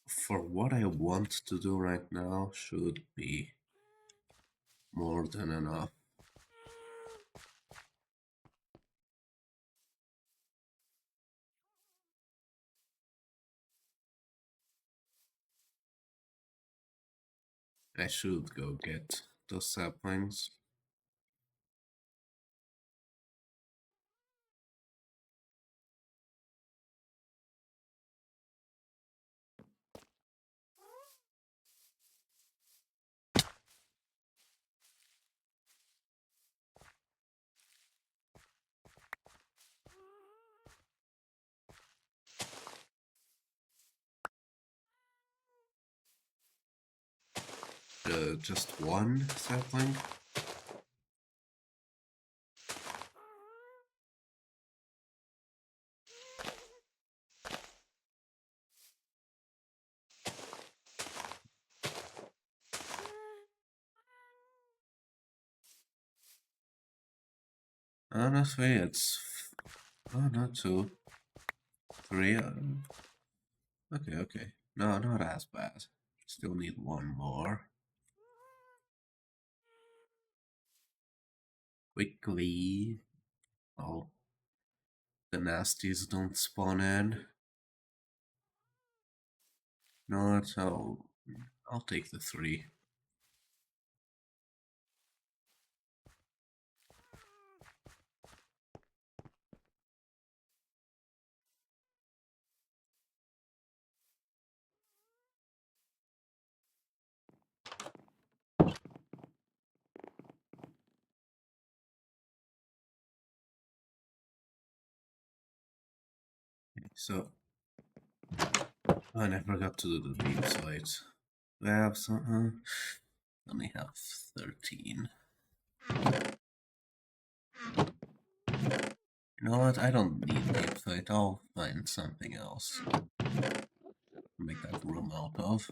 Speaker 1: for what I want to do right now, should be more than enough. I should go get those saplings. Just one sapling? Honestly, it's... Oh, not 2. 3. Okay, okay. No, not as bad. Still need 1 more. Quickly. Oh, the nasties don't spawn in. No, so I'll take the 3. So Oh, and I forgot to do the beam site. I have some. Only have 13. You know what? I don't need beam site. I'll find something else. Make that room out of.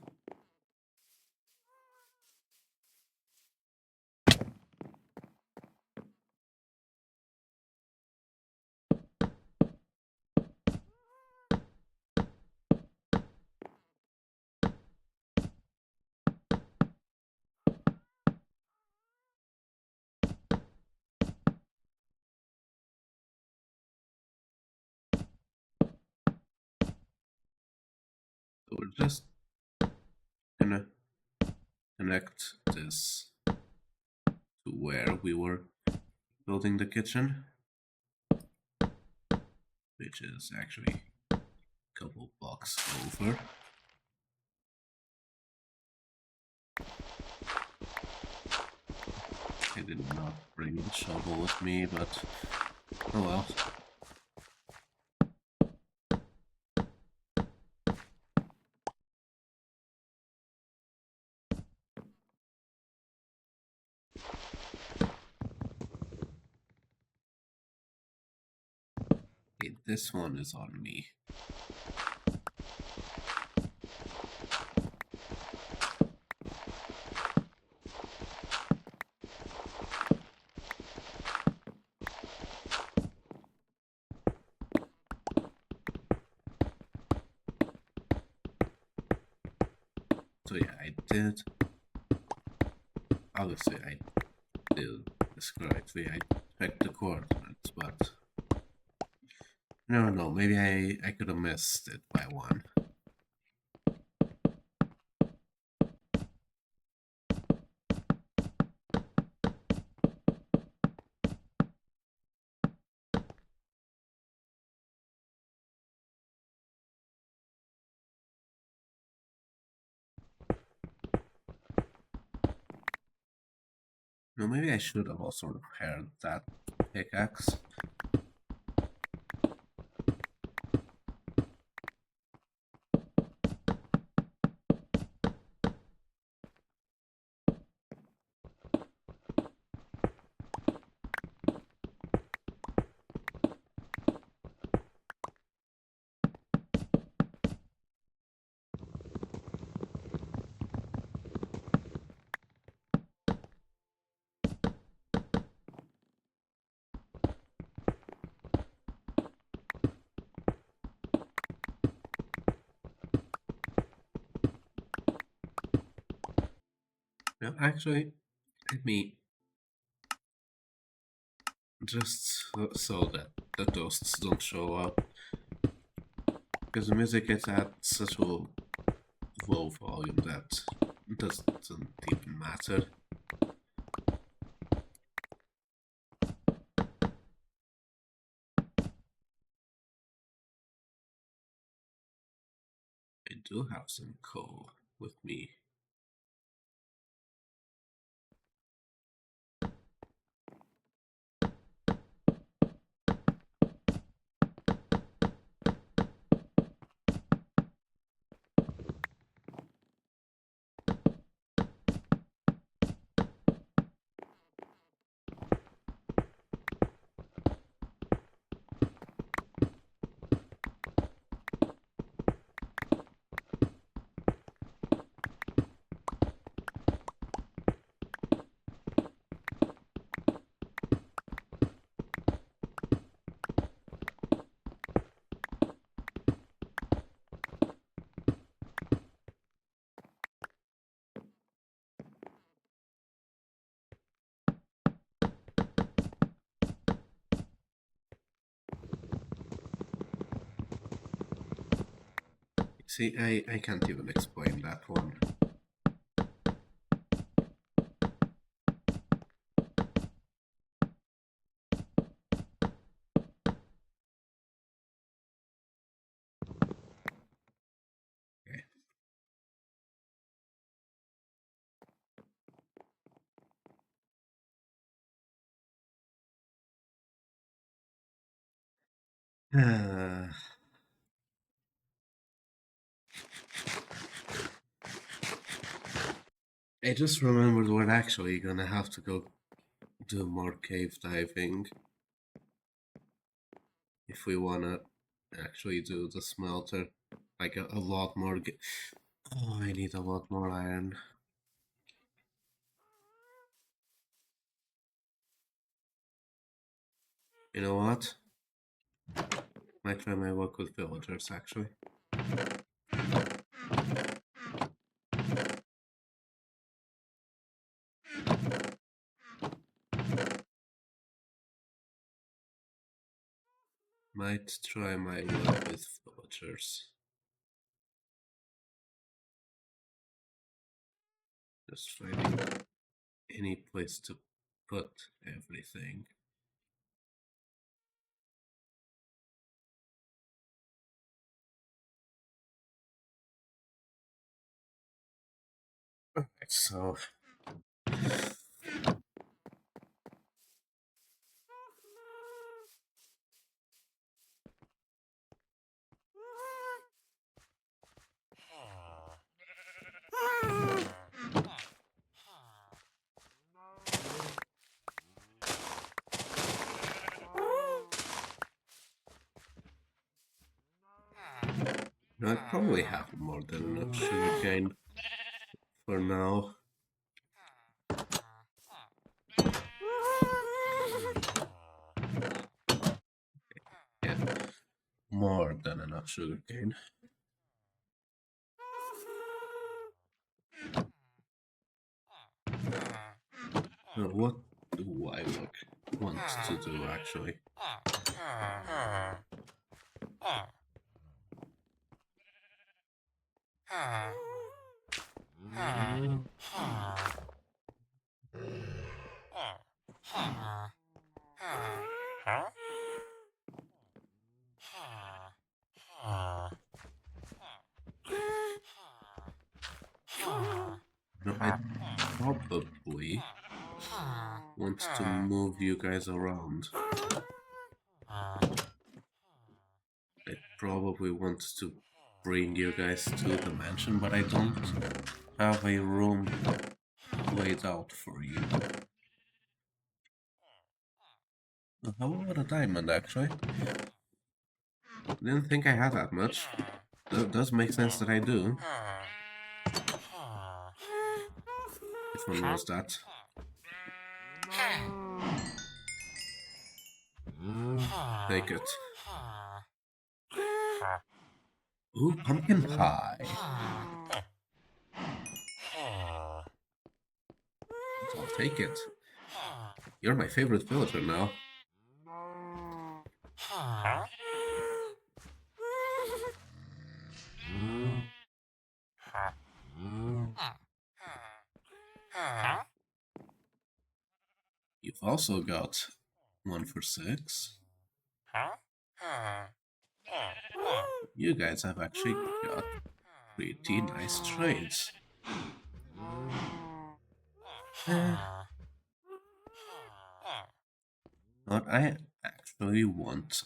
Speaker 1: So we're just gonna connect this to where we were building the kitchen, which is actually a couple blocks over. I did not bring the shovel with me, but oh well. Okay, this one is on me. So yeah, I did. Obviously, I did this correctly. I checked the coordinates, but no, maybe I could have missed it by one. No, maybe I should have also repaired that pickaxe. No, actually, let me just so that the toasts don't show up. Because the music is at such a low volume that it doesn't even matter. I do have some coal with me. See, I can't even explain that one. Okay. I just remembered we're actually gonna have to go do more cave diving if we wanna actually do the smelter. Like a lot more. Oh, I need a lot more iron. You know what? Might try my luck with villagers actually. Might try my luck with villagers. Just finding any place to put everything. Okay, so I probably have more than enough sugarcane for now. Yeah, more than enough sugarcane. What do I want to do actually? No, I probably want to move you guys around. I probably want to bring you guys to the mansion, but I don't have a room laid out for you. How about a diamond, actually? Didn't think I had that much. That does make sense that I do. If one knows that. Take it. Ooh, pumpkin pie. I'll take it. You're my favorite villager now. You've also got 1 for 6. You guys have actually got pretty nice trades. But I actually want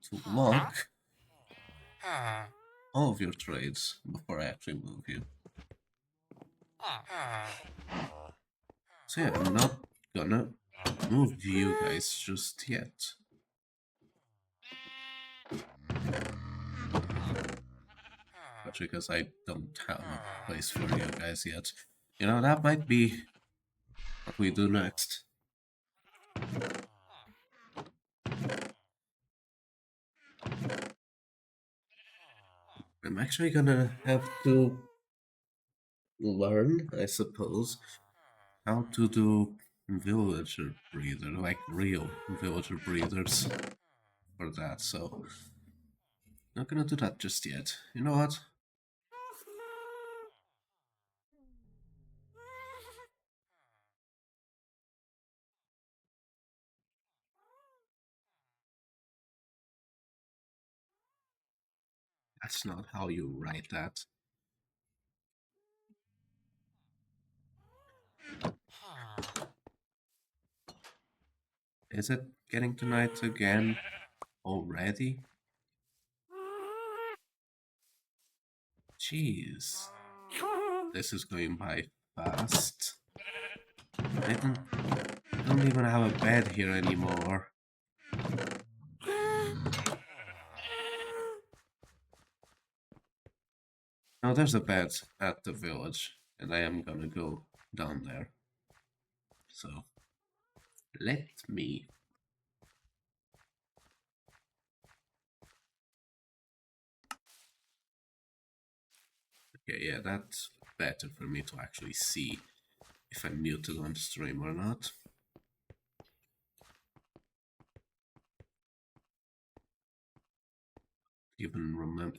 Speaker 1: to lock all of your trades before I actually move you. So yeah, I'm not gonna move you guys just yet. But because I don't have a place for you guys yet. You know, that might be what we do next. I'm actually gonna have to learn, I suppose, how to do villager breeder, like real villager breeders for that, so not gonna do that just yet. You know what? That's not how you write that. Is it getting tonight again already? Jeez. This is going by fast. I don't even have a bed here anymore. Now there's a bed at the village, and I am gonna go down there. So, let me. Okay, yeah, that's better for me to actually see if I'm muted on stream or not. Even remember.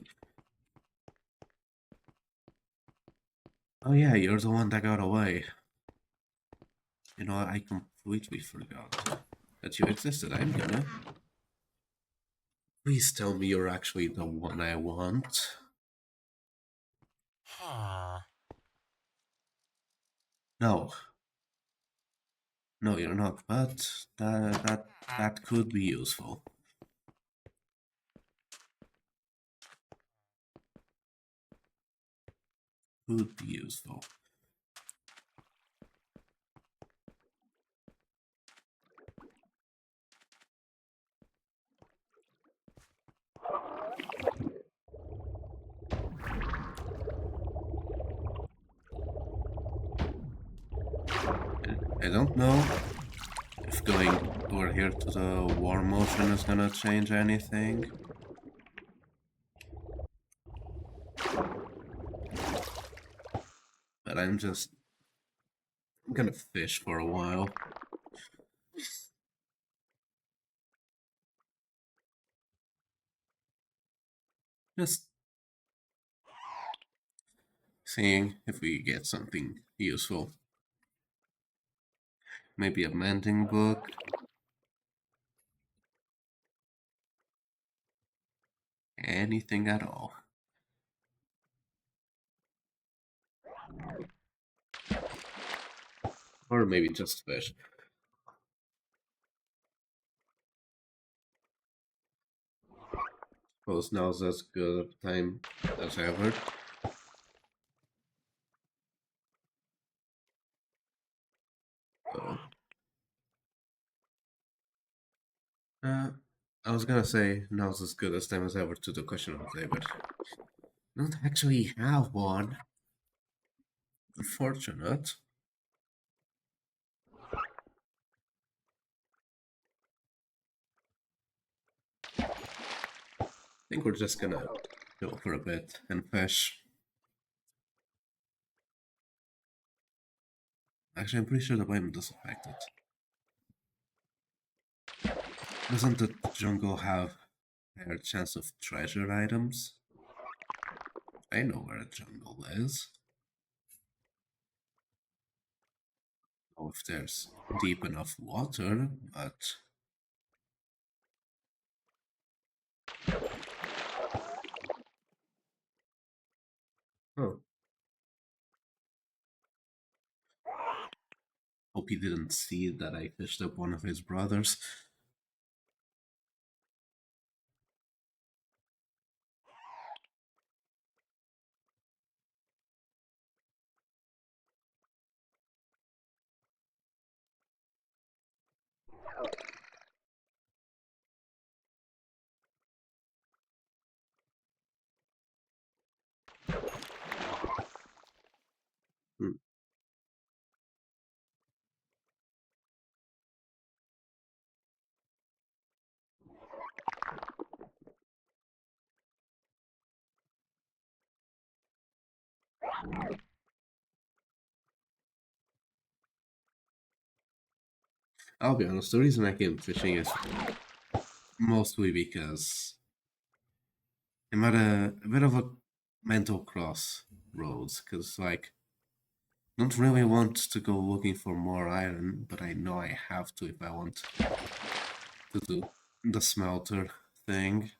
Speaker 1: Oh yeah, you're the one that got away. You know, I completely forgot that you existed. I'm gonna. Please tell me you're actually the one I want. No. No, you're not, but that could be useful. Could be useful. I don't know if going over here to the war motion is gonna change anything. But I'm gonna fish for a while. Just seeing if we get something useful. Maybe a mending book. Anything at all. Or maybe just fish. Suppose now's as good a time as ever. So, I was gonna say now's as good as time as ever to the question of the day, but I don't actually have one. Unfortunate. I think we're just gonna go for a bit and fish. Actually, I'm pretty sure the wind does affect it. Doesn't the jungle have a higher chance of treasure items? I know where a jungle is. Know if there's deep enough water, but oh. Hope he didn't see that I fished up one of his brothers. Hmm. I'll be honest, the reason I came fishing is mostly because I'm at a bit of a mental crossroads, because, like, don't really want to go looking for more iron, but I know I have to if I want to do the smelter thing.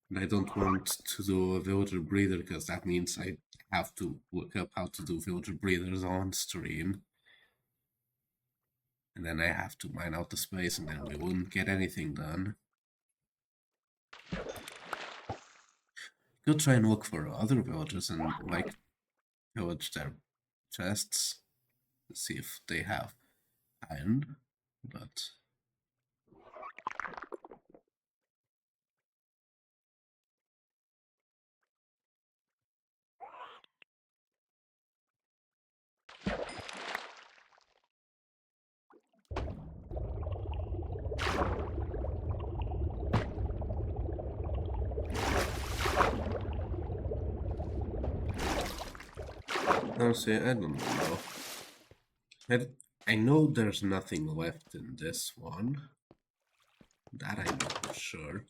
Speaker 1: And I don't want to do a villager breeder because that means I have to look up how to do villager breeders on stream. And then I have to mine out the space and then we wouldn't get anything done. Go try and look for other villagers and, like, pillage their chests, see if they have iron, but honestly, I don't know. I know there's nothing left in this one. That I know for sure.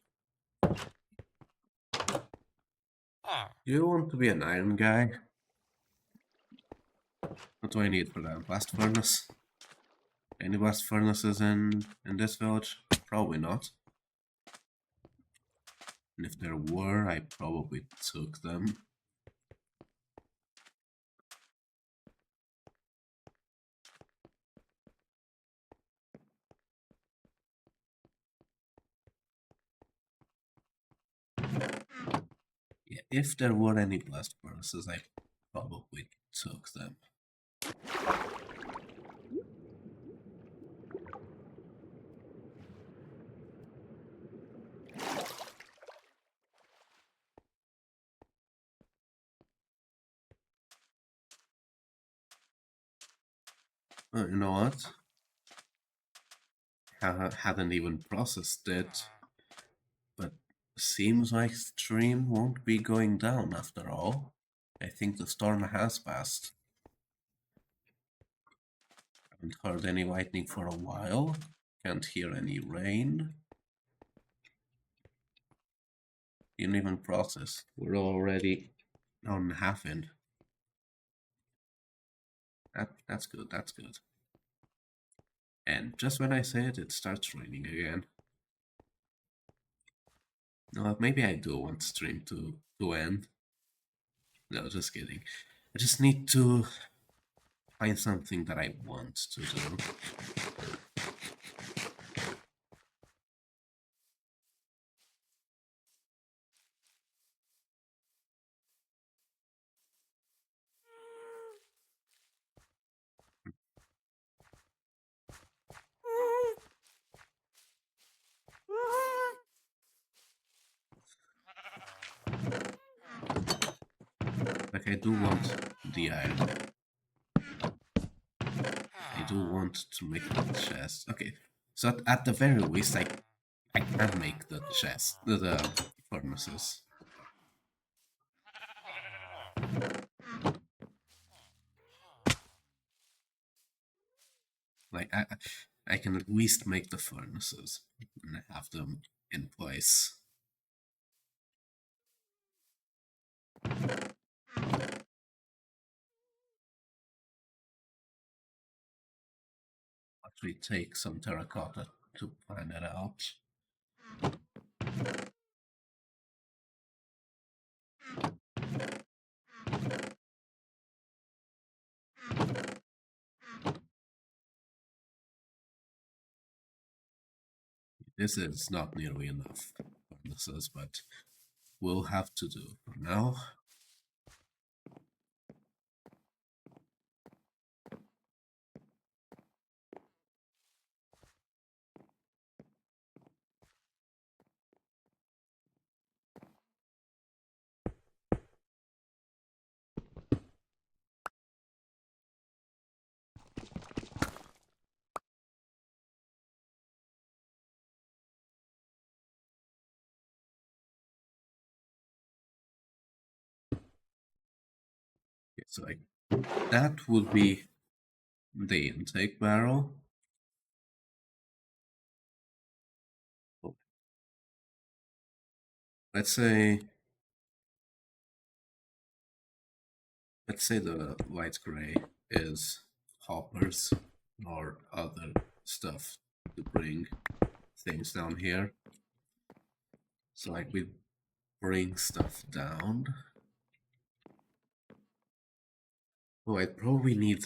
Speaker 1: You want to be an iron guy? What do I need for that? Blast furnace? Any blast furnaces in this village? Probably not. And if there were, I probably took them. Yeah, if there were any blast furnaces, I probably took them. Oh, you know what? Haven't even processed it, but seems like stream won't be going down after all. I think the storm has passed. Haven't heard any lightning for a while. Can't hear any rain. Didn't even process. We're already on half in. That's good, that's good. And just when I say it, it starts raining again. No, maybe I do want stream to end. No, just kidding. I just need to find something that I want to do. Like, I do want the iron. I do want to make the chest. Okay, so at the very least, I can make the chest, the furnaces. Like, I can at least make the furnaces and have them in place. Actually take some terracotta to find that out. This is not nearly enough furnaces, but we'll have to do for now. Okay, so that would be the intake barrel. Oh, let's say the light gray is hoppers or other stuff to bring things down here. So like we bring stuff down. Oh, I probably need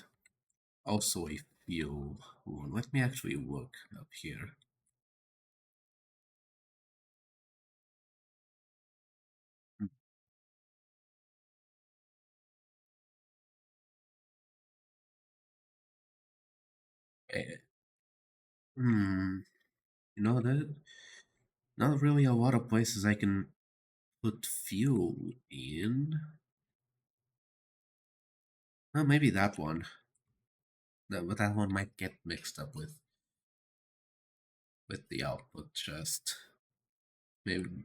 Speaker 1: also a fuel one. Let me actually look up here. Eh, you know that not really a lot of places I can put fuel in. Oh, maybe that one. No, but that one might get mixed up with the output chest. Maybe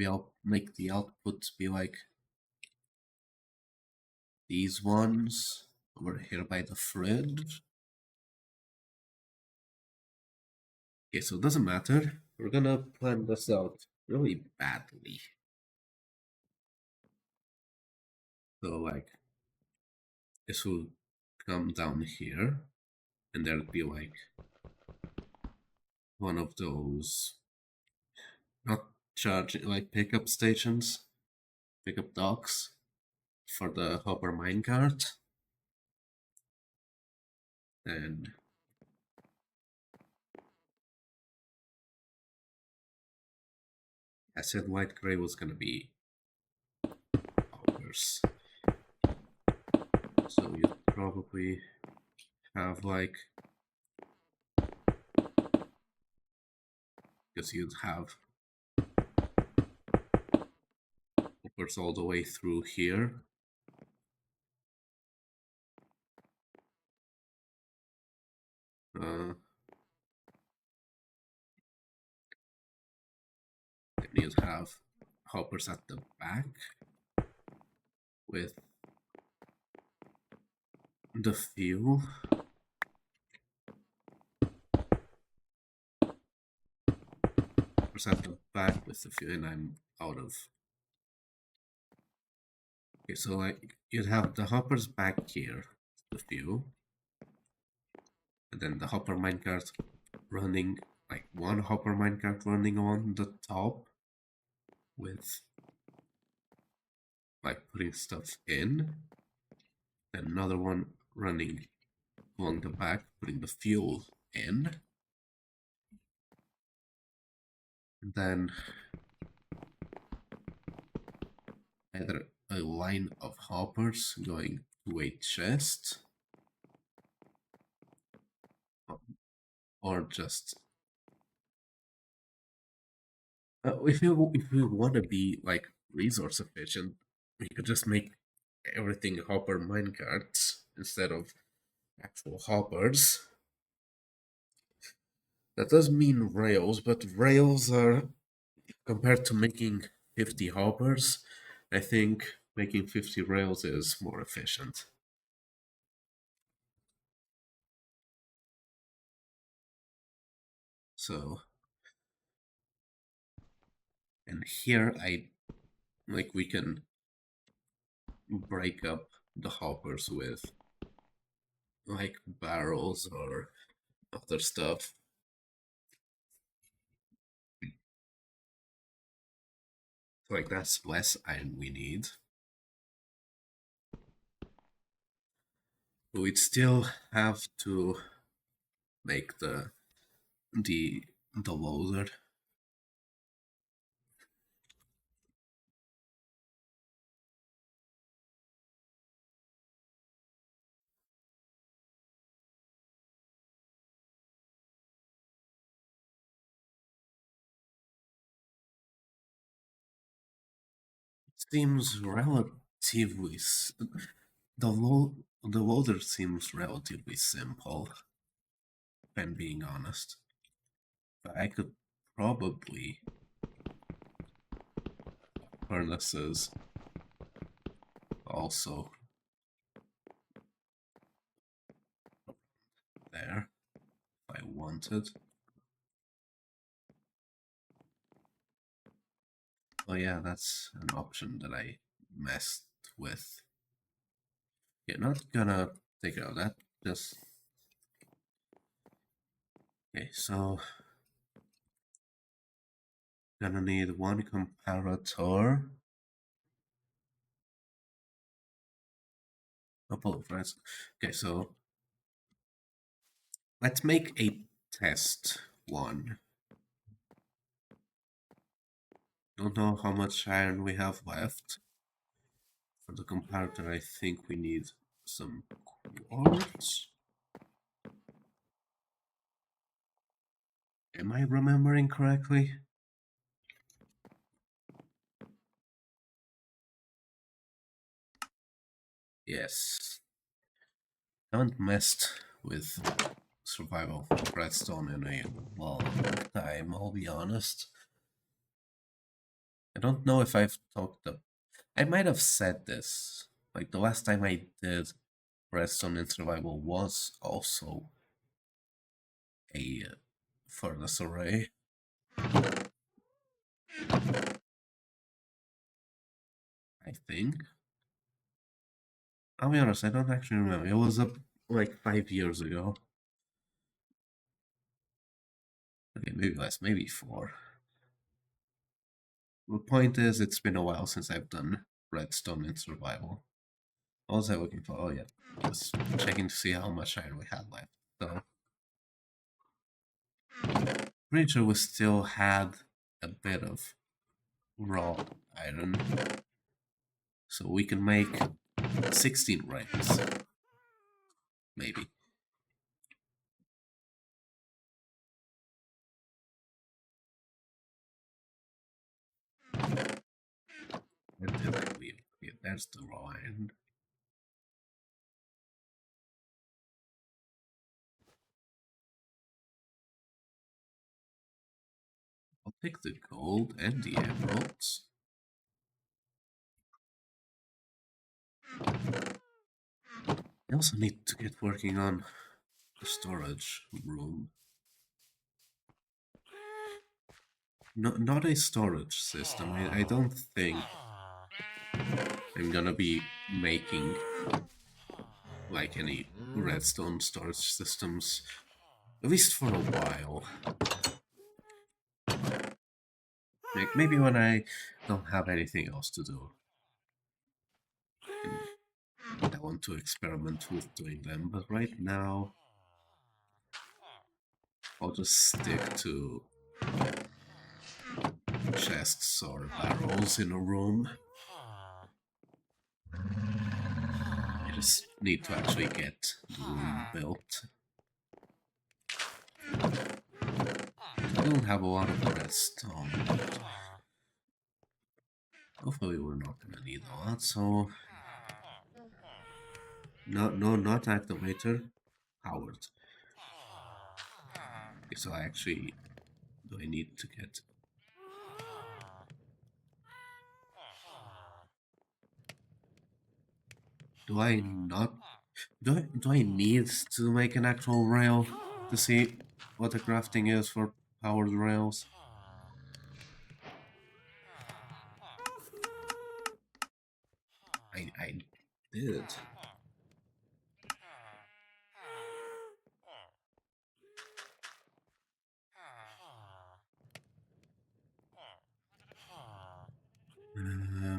Speaker 1: I'll make the outputs be like these ones over here by the fridge. Okay, so it doesn't matter. We're gonna plan this out really badly. So like this will come down here, and there'll be like one of those not charging like pickup stations, pickup docks for the hopper minecart. And I said white gray was gonna be hoppers. So you'd probably have like, because you'd have hoppers all the way through here. Then you'd have hoppers at the back with the fuel. Hoppers at the back with the fuel, and I'm out of. Okay, so like you'd have the hoppers back here, the fuel, and then the hopper minecart running, like one hopper minecart running on the top with like putting stuff in, and another one running along the back putting the fuel in, and then either a line of hoppers going to a chest or just if you want to be like resource efficient, we could just make everything hopper minecarts instead of actual hoppers. That does mean rails, but rails are, compared to making 50 hoppers, I think making 50 rails is more efficient. So, and here we can break up the hoppers with like barrels or other stuff. Like that's less iron we need. But we'd still have to make the loader. It seems relatively the loader seems relatively simple, if I'm being honest. But I could probably furnaces also there if I wanted. Oh yeah, that's an option that I messed with. Yeah, not gonna take out that, just... Okay, so... Gonna need one comparator. Couple of friends. Okay, so... Let's make a test one. Don't know how much iron we have left. For the comparator, I think we need some quartz. Am I remembering correctly? Yes. Haven't messed with survival redstone in a long time, I'll be honest. I don't know if I've talked up. I might have said this. Like the last time I did redstone in survival was also a furnace array. I think. I'll be honest, I don't actually remember. It was up like 5 years ago. Okay, maybe less, maybe 4. The point is, it's been a while since I've done redstone in survival. What was I looking for? Oh yeah, just checking to see how much iron we had left. So, pretty sure we still had a bit of raw iron. So we can make 16 rings. Maybe. Where did I leave? Yeah, there's the raw iron. I'll take the gold and the emeralds. I also need to get working on the storage room. No, not a storage system. I don't think I'm gonna be making like any redstone storage systems, at least for a while. Like maybe when I don't have anything else to do. And I want to experiment with doing them, but right now I'll just stick to chests or barrels in a room. I just need to actually get the room built. I don't have a lot of redstone, but hopefully we're not gonna need a lot, so... No, not activator. Howard. Okay, so I actually... Do I need to get... Do I not... Do I need to make an actual rail to see what the crafting is for powered rails? I did.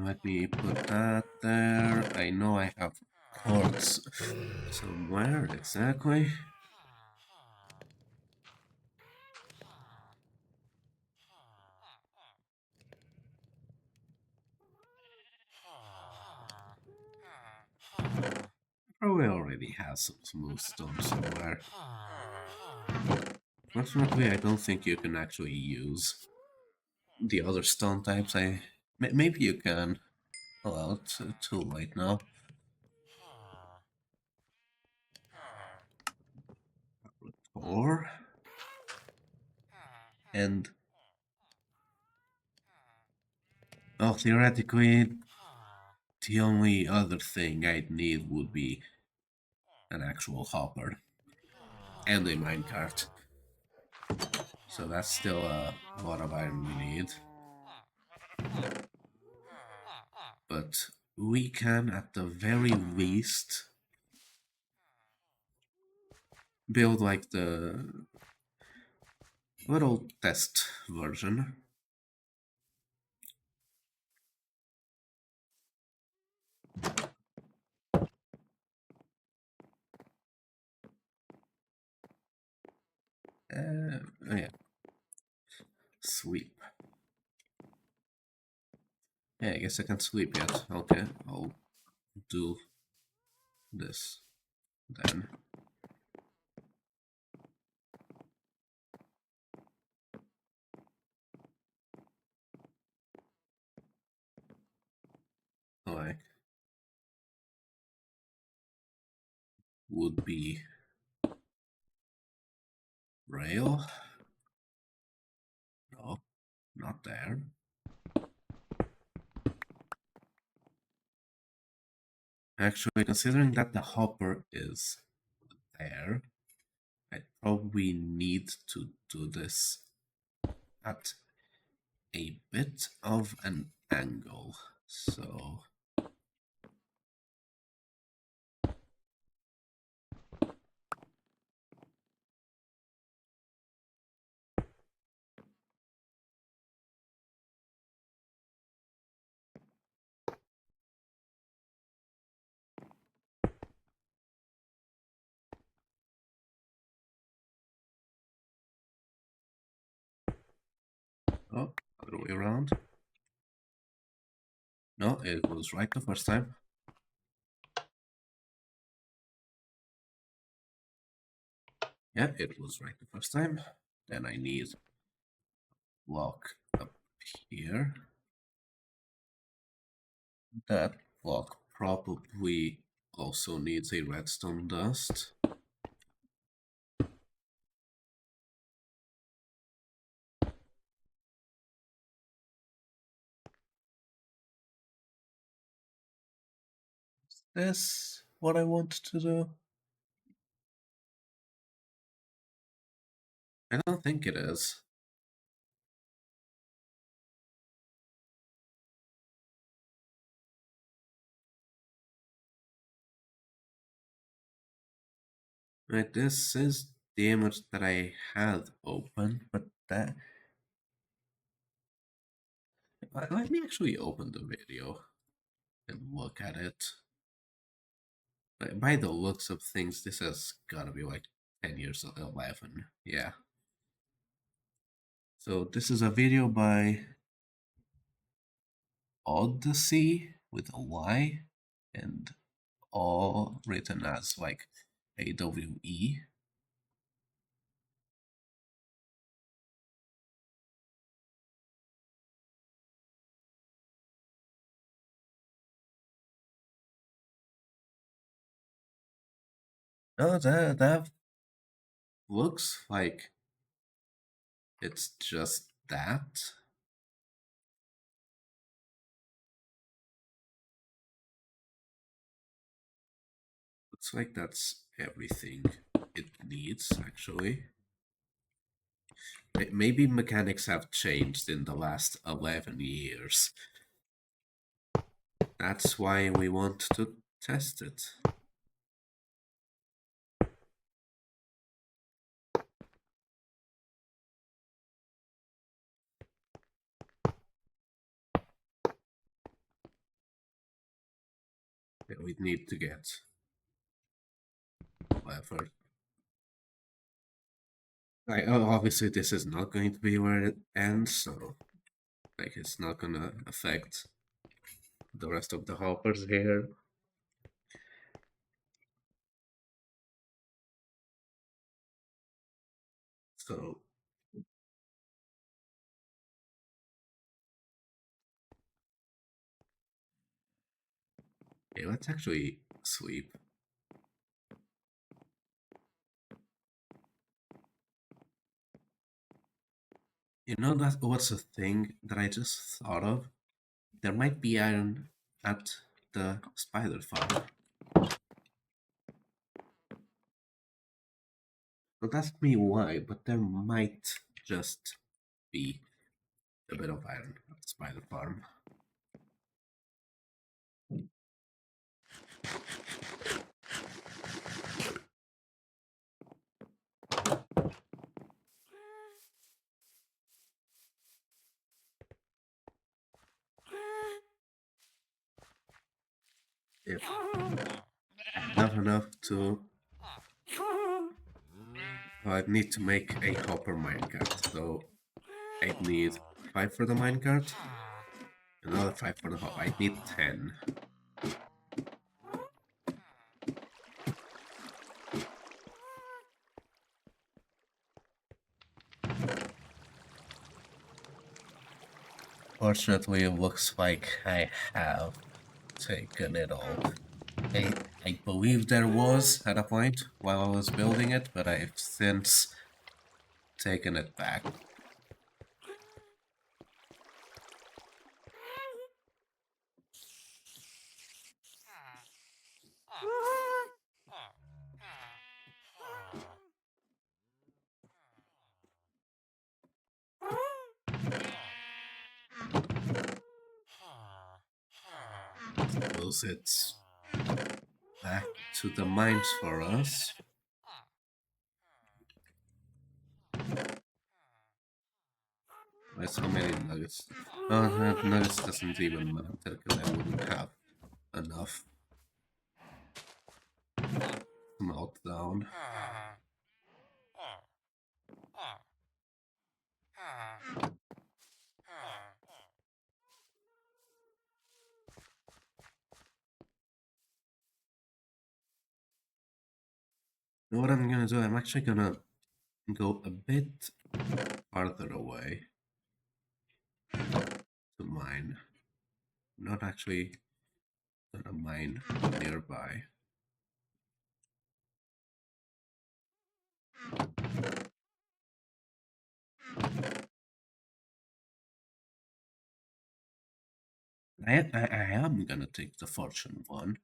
Speaker 1: Let me put that there. I know I have quartz somewhere, exactly. Probably already has some smooth stone somewhere. Fortunately, I don't think you can actually use the other stone types. Maybe you can. Oh well, it's too late now. Or and well, theoretically, the only other thing I'd need would be an actual hopper and a minecart. So that's still a lot of iron we need. But we can, at the very least, build like the little test version. Oh yeah. Sweep. Yeah, I guess I can't sleep yet. Okay, I'll do this then. Like, would be rail. No, not there. Actually, considering that the hopper is there, I probably need to do this at a bit of an angle. So oh, other way around. No, it was right the first time. Yeah, it was right the first time. Then I need block up here. That block probably also needs a redstone dust. Is this what I want to do? I don't think it is. Right, this is the image that I had open, but that... Let me actually open the video and look at it. By the looks of things, this has gotta be like 10 years or 11. Yeah. So this is a video by Odyssey with a Y and all written as like AWE. No, that looks like it's just that. Looks like that's everything it needs, actually. Maybe mechanics have changed in the last 11 years. That's why we want to test it. Yeah, we need to get whatever. Obviously, this is not going to be where it ends, so like it's not gonna affect the rest of the hoppers here. So yeah, let's actually sweep. You know that what's a thing that I just thought of? There might be iron at the spider farm. Don't ask me why, but there might just be a bit of iron at the spider farm. If not enough to... I'd need to make a hopper minecart, so I'd need 5 for the minecart, another 5 for the hopper. I'd need 10. Fortunately, it looks like I have taken it all. I believe there was at a point while I was building it, but I've since taken it back. Suppose it's back to the mines for us. Where's how many nuggets? Oh, nuggets doesn't even matter because I wouldn't have enough meltdown. You know what I'm gonna do? I'm actually gonna go a bit farther away to mine. Not actually gonna mine nearby. I am gonna take the fortune one.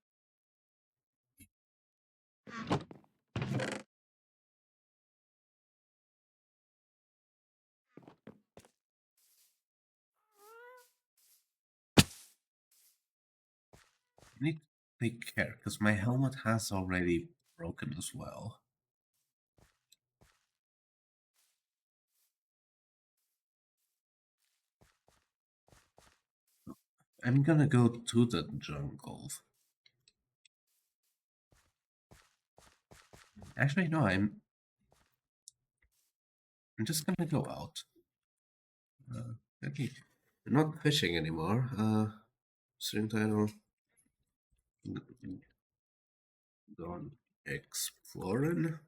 Speaker 1: I need to take care because my helmet has already broken as well. I'm gonna go to the jungle. Actually, no, I'm just gonna go out. Okay, I'm not fishing anymore. Shouldn't I go on exploring?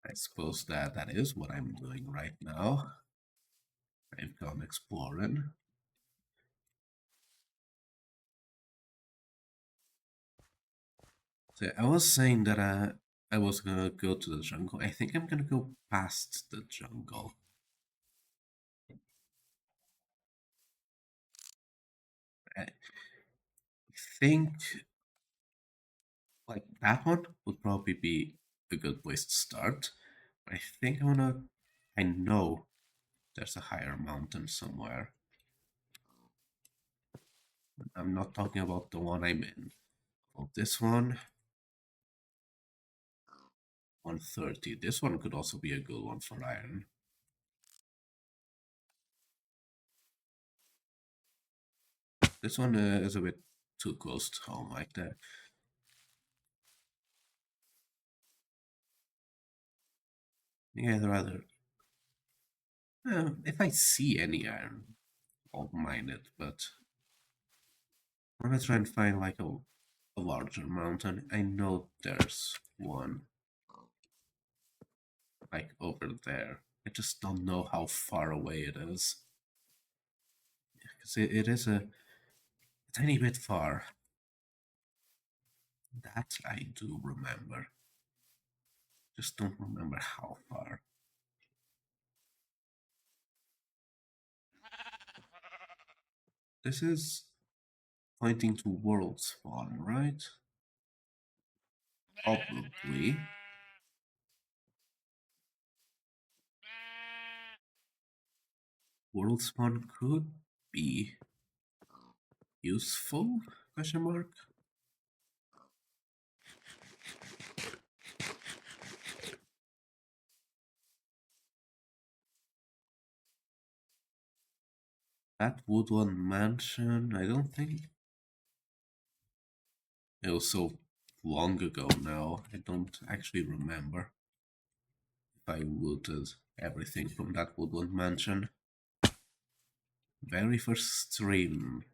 Speaker 1: I suppose that is what I'm doing right now. I've gone exploring. So I was saying that I was gonna go to the jungle. I think I'm gonna go past the jungle. I think like that one would probably be a good place to start. I think I know there's a higher mountain somewhere. I'm not talking about the one I'm in. Oh, this one, 130. This one could also be a good one for iron. This one is a bit too close to home, like that. Yeah, I'd rather. If I see any iron, I'll mine it, but I'm gonna try and find like a larger mountain. I know there's one like over there. I just don't know how far away it is. Because it is a tiny bit far. That I do remember. Just don't remember how far. This is pointing to world spawn, right? Probably. World spawn could be useful? Question mark. That woodland mansion, I don't think. It was so long ago now, I don't actually remember if I looted everything from that woodland mansion. Very first stream,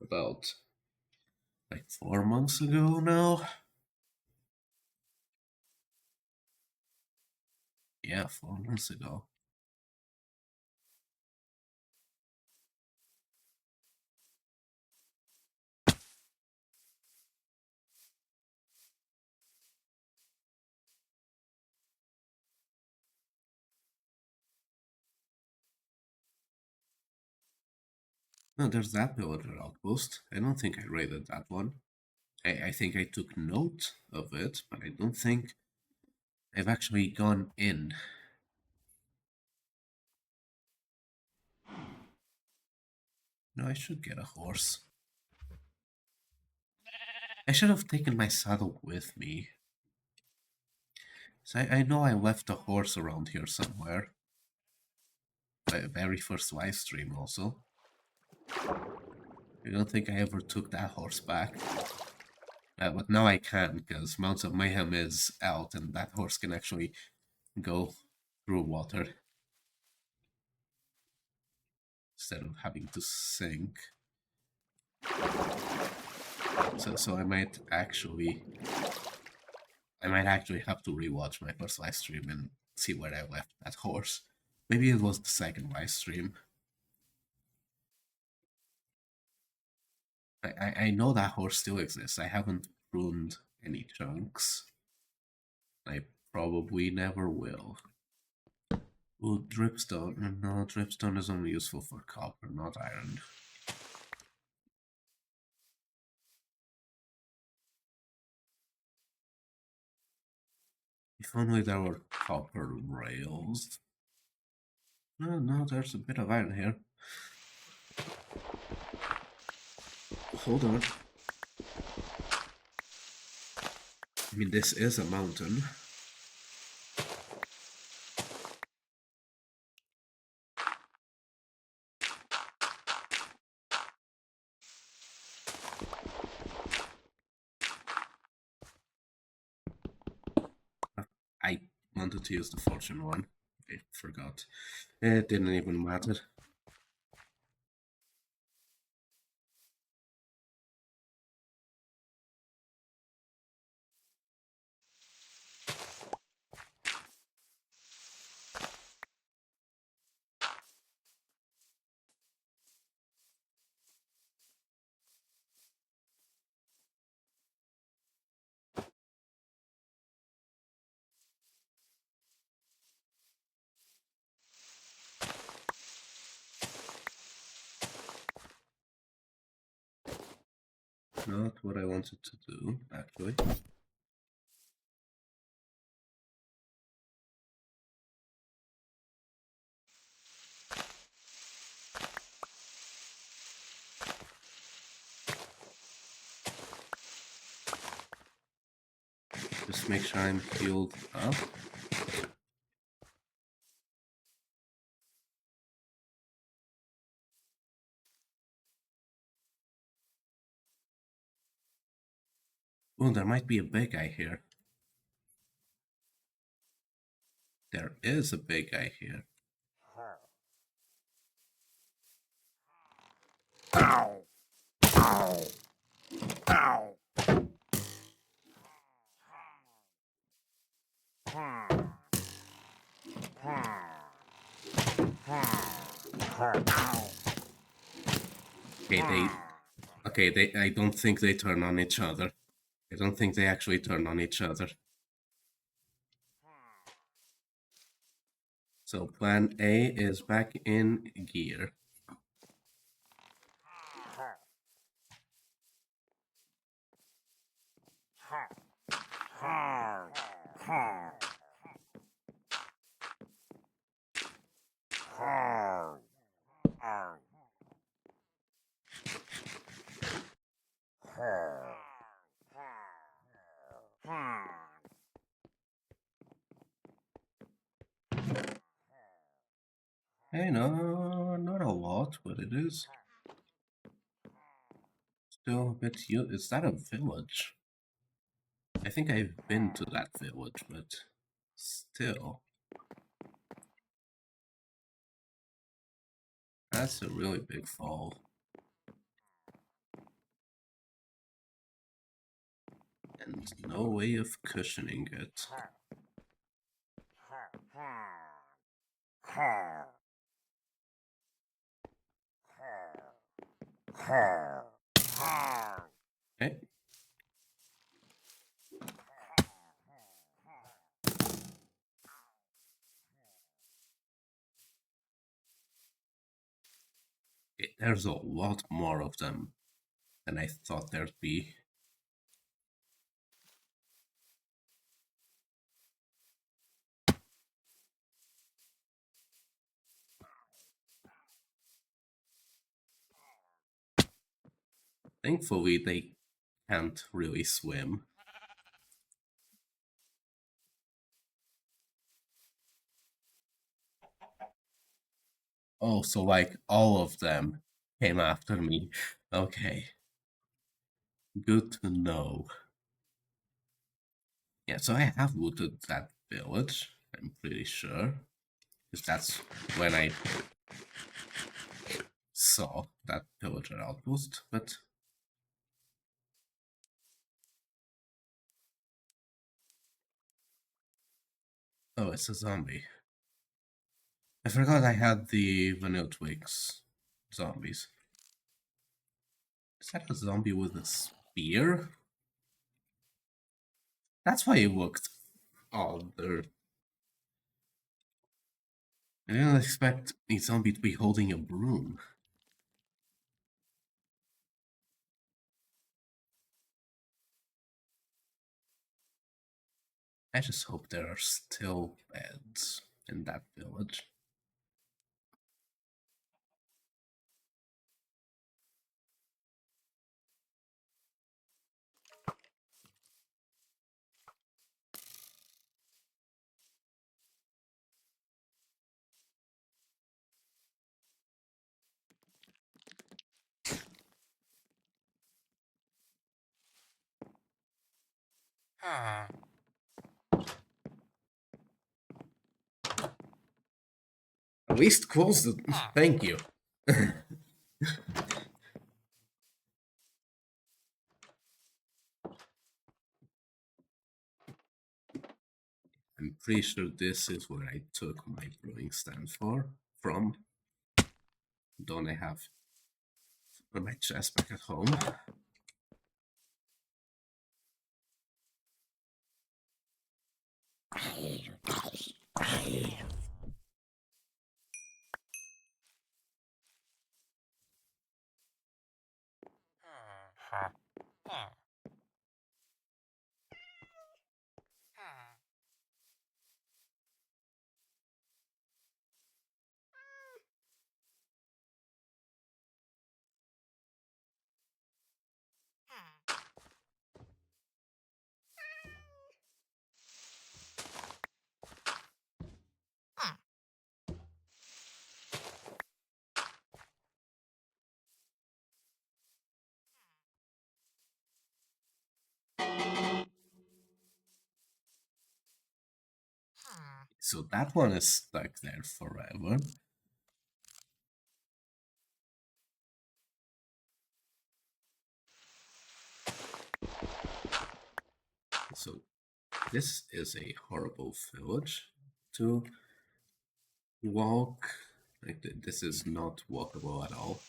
Speaker 1: about like 4 months ago now. Yeah, 4 months ago. No, there's that pillager outpost. I don't think I raided that one. I think I took note of it, but I don't think I've actually gone in. No, I should get a horse. I should have taken my saddle with me. So I know I left a horse around here somewhere. My very first live stream also. I don't think I ever took that horse back. But now I can, because Mounts of Mayhem is out and that horse can actually go through water. Instead of having to sink. So I might actually have to rewatch my first live stream and see where I left that horse. Maybe it was the second live stream. I know that horse still exists. I haven't pruned any chunks. I probably never will. Ooh, dripstone. No, dripstone is only useful for copper, not iron. If only there were copper rails. No, there's a bit of iron here. Hold on. I mean, this is a mountain. I wanted to use the fortune one. I forgot. It didn't even matter. Not what I wanted to do, actually. Just make sure I'm healed up. Oh, there might be a big guy here. There is a big guy here.
Speaker 2: Ow! Ow! Ow!
Speaker 1: Okay, I don't think they turn on each other. I don't think they actually turn on each other. So plan A is back in gear. Hey, no, not a lot, but it is still a bit. Is that a village? I think I've been to that village, but still. That's a really big fall. And no way of cushioning it. Okay. There's a lot more of them than I thought there'd be. Thankfully, they can't really swim. Oh, so like all of them came after me. Okay. Good to know. Yeah, so I have looted that village, I'm pretty sure. Because that's when I saw that pillager outpost, but... Oh, it's a zombie. I forgot I had the Vanilla Twigs zombies. Is that a zombie with a spear? That's why it looked older. I didn't expect a zombie to be holding a broom. I just hope there are still beds in that village. At least close the... Thank you. I'm pretty sure this is where I took my brewing stand from. Don't I have my chest back at home? So that one is stuck there forever. So this is a horrible village to walk. Like this is not walkable at all.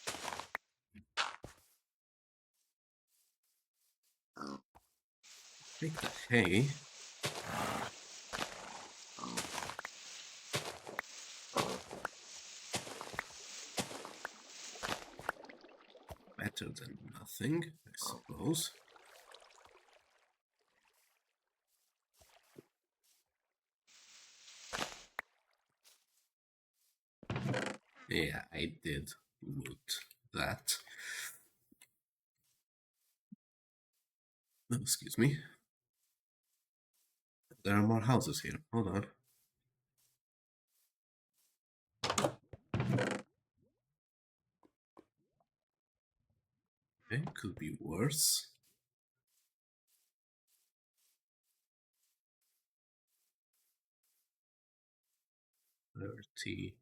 Speaker 1: Take the hay. Better than nothing, I suppose. Yeah, I did loot that. Oh, excuse me. There are more houses here. Hold on. It could be worse. 30.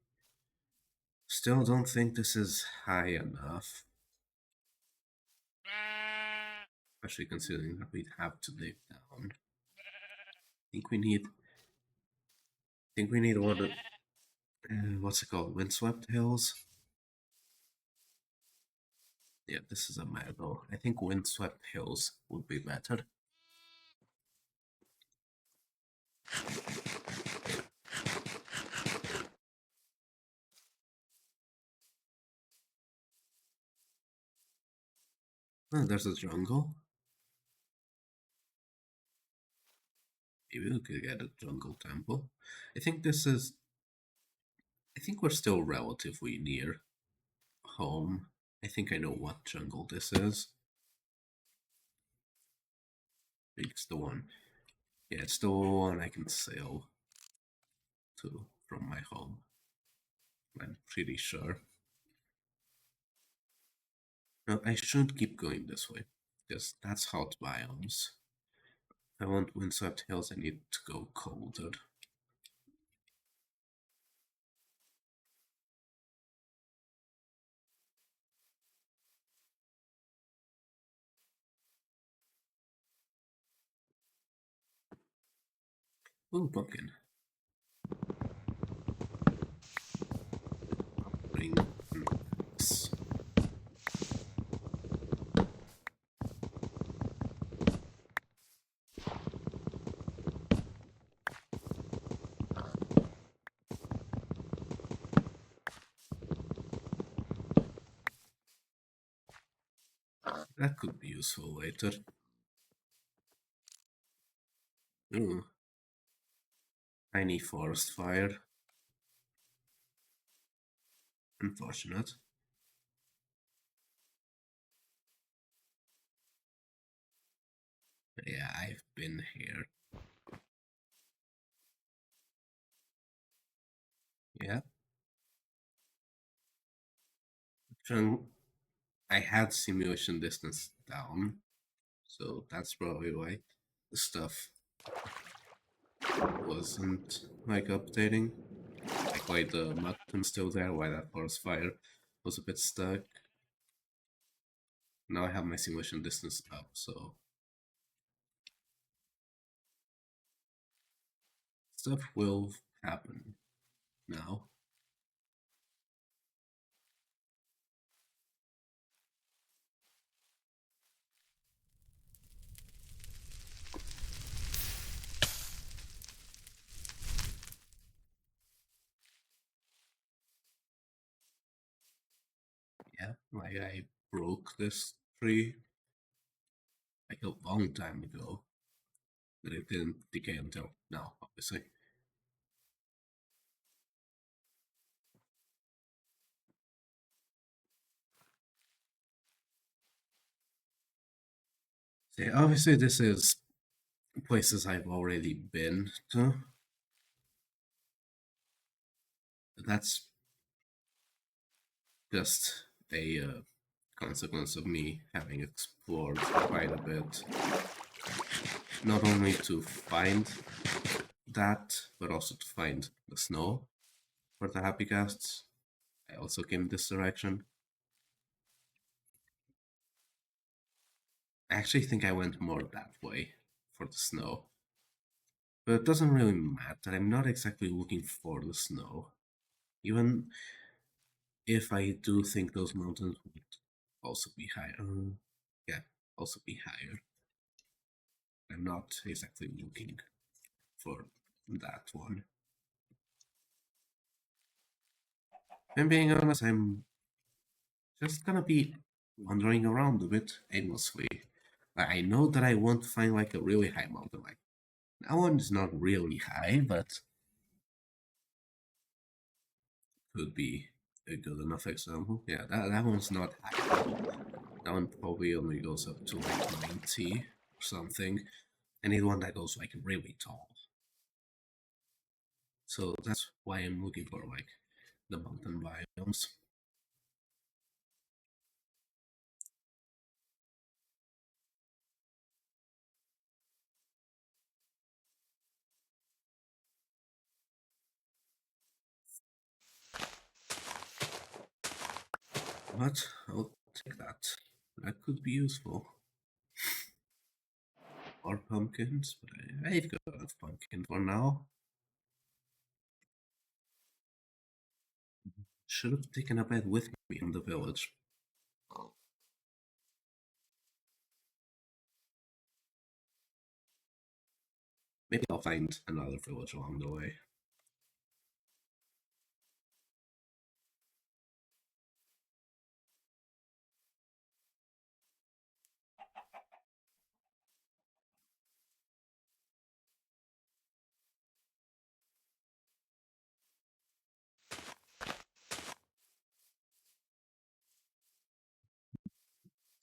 Speaker 1: Still don't think this is high enough. Especially considering that we'd have to dig down. Think we need one of what's it called? Windswept hills? Yeah, this is a meadow. I think windswept hills would be better. Oh, there's a jungle. Maybe we could get a jungle temple. I think this is. I think we're still relatively near home. I think I know what jungle this is. I think it's the one. Yeah, it's the one I can sail to from my home. I'm pretty sure. No, I should keep going this way, because that's hot biomes. If I want windswept hills, I need to go colder. Ooh, pumpkin. Bring an axe. That could be useful later. Ooh, tiny forest fire. Unfortunate. Yeah, I've been here. Yeah. I had simulation distance down, so that's probably why the stuff wasn't like updating. Like why the mutton's still there, why that forest fire was a bit stuck. Now I have my simulation distance up, so stuff will happen now. Yeah, like I broke this tree like a long time ago, but it didn't decay until now, obviously. So yeah, obviously this is places I've already been to. That's just a consequence of me having explored quite a bit. Not only to find that, but also to find the snow for the happy casts. I also came this direction. I actually think I went more that way for the snow. But it doesn't really matter. I'm not exactly looking for the snow. Even if I do think those mountains would also be higher. Yeah, also be higher. I'm not exactly looking for that one. And being honest, I'm just gonna be wandering around a bit aimlessly. Like, I know that I want to find like a really high mountain. Like that one is not really high, but could be a good enough example. Yeah, that one's not high at all. That one probably only goes up to like 90 or something. I need one that goes like really tall. So that's why I'm looking for like the mountain biomes. But I'll take that. That could be useful. Or pumpkins, but I've got enough pumpkin for now. Should have taken a bed with me in the village. Maybe I'll find another village along the way.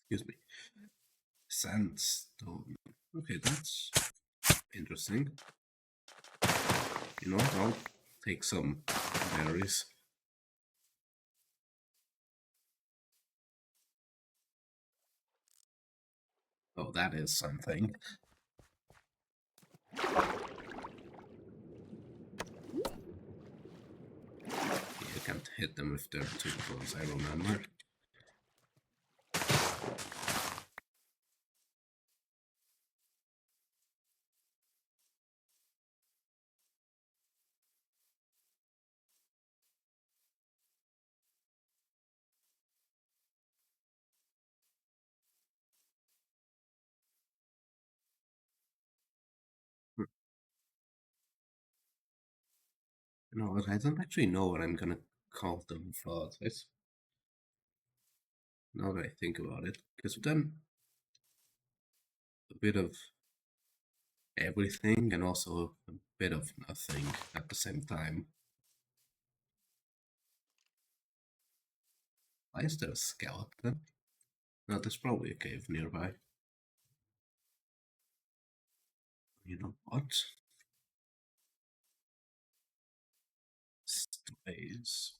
Speaker 1: Excuse me. Sandstone. Okay, that's interesting. You know what? I'll take some berries. Oh, that is something. You can't hit them if they're too close, I remember. You know what? I don't actually know what I'm gonna call them VODs. Now that I think about it, because we've done a bit of everything and also a bit of nothing at the same time. Why is there a skeleton? No, there's probably a cave nearby. You know what? Strays.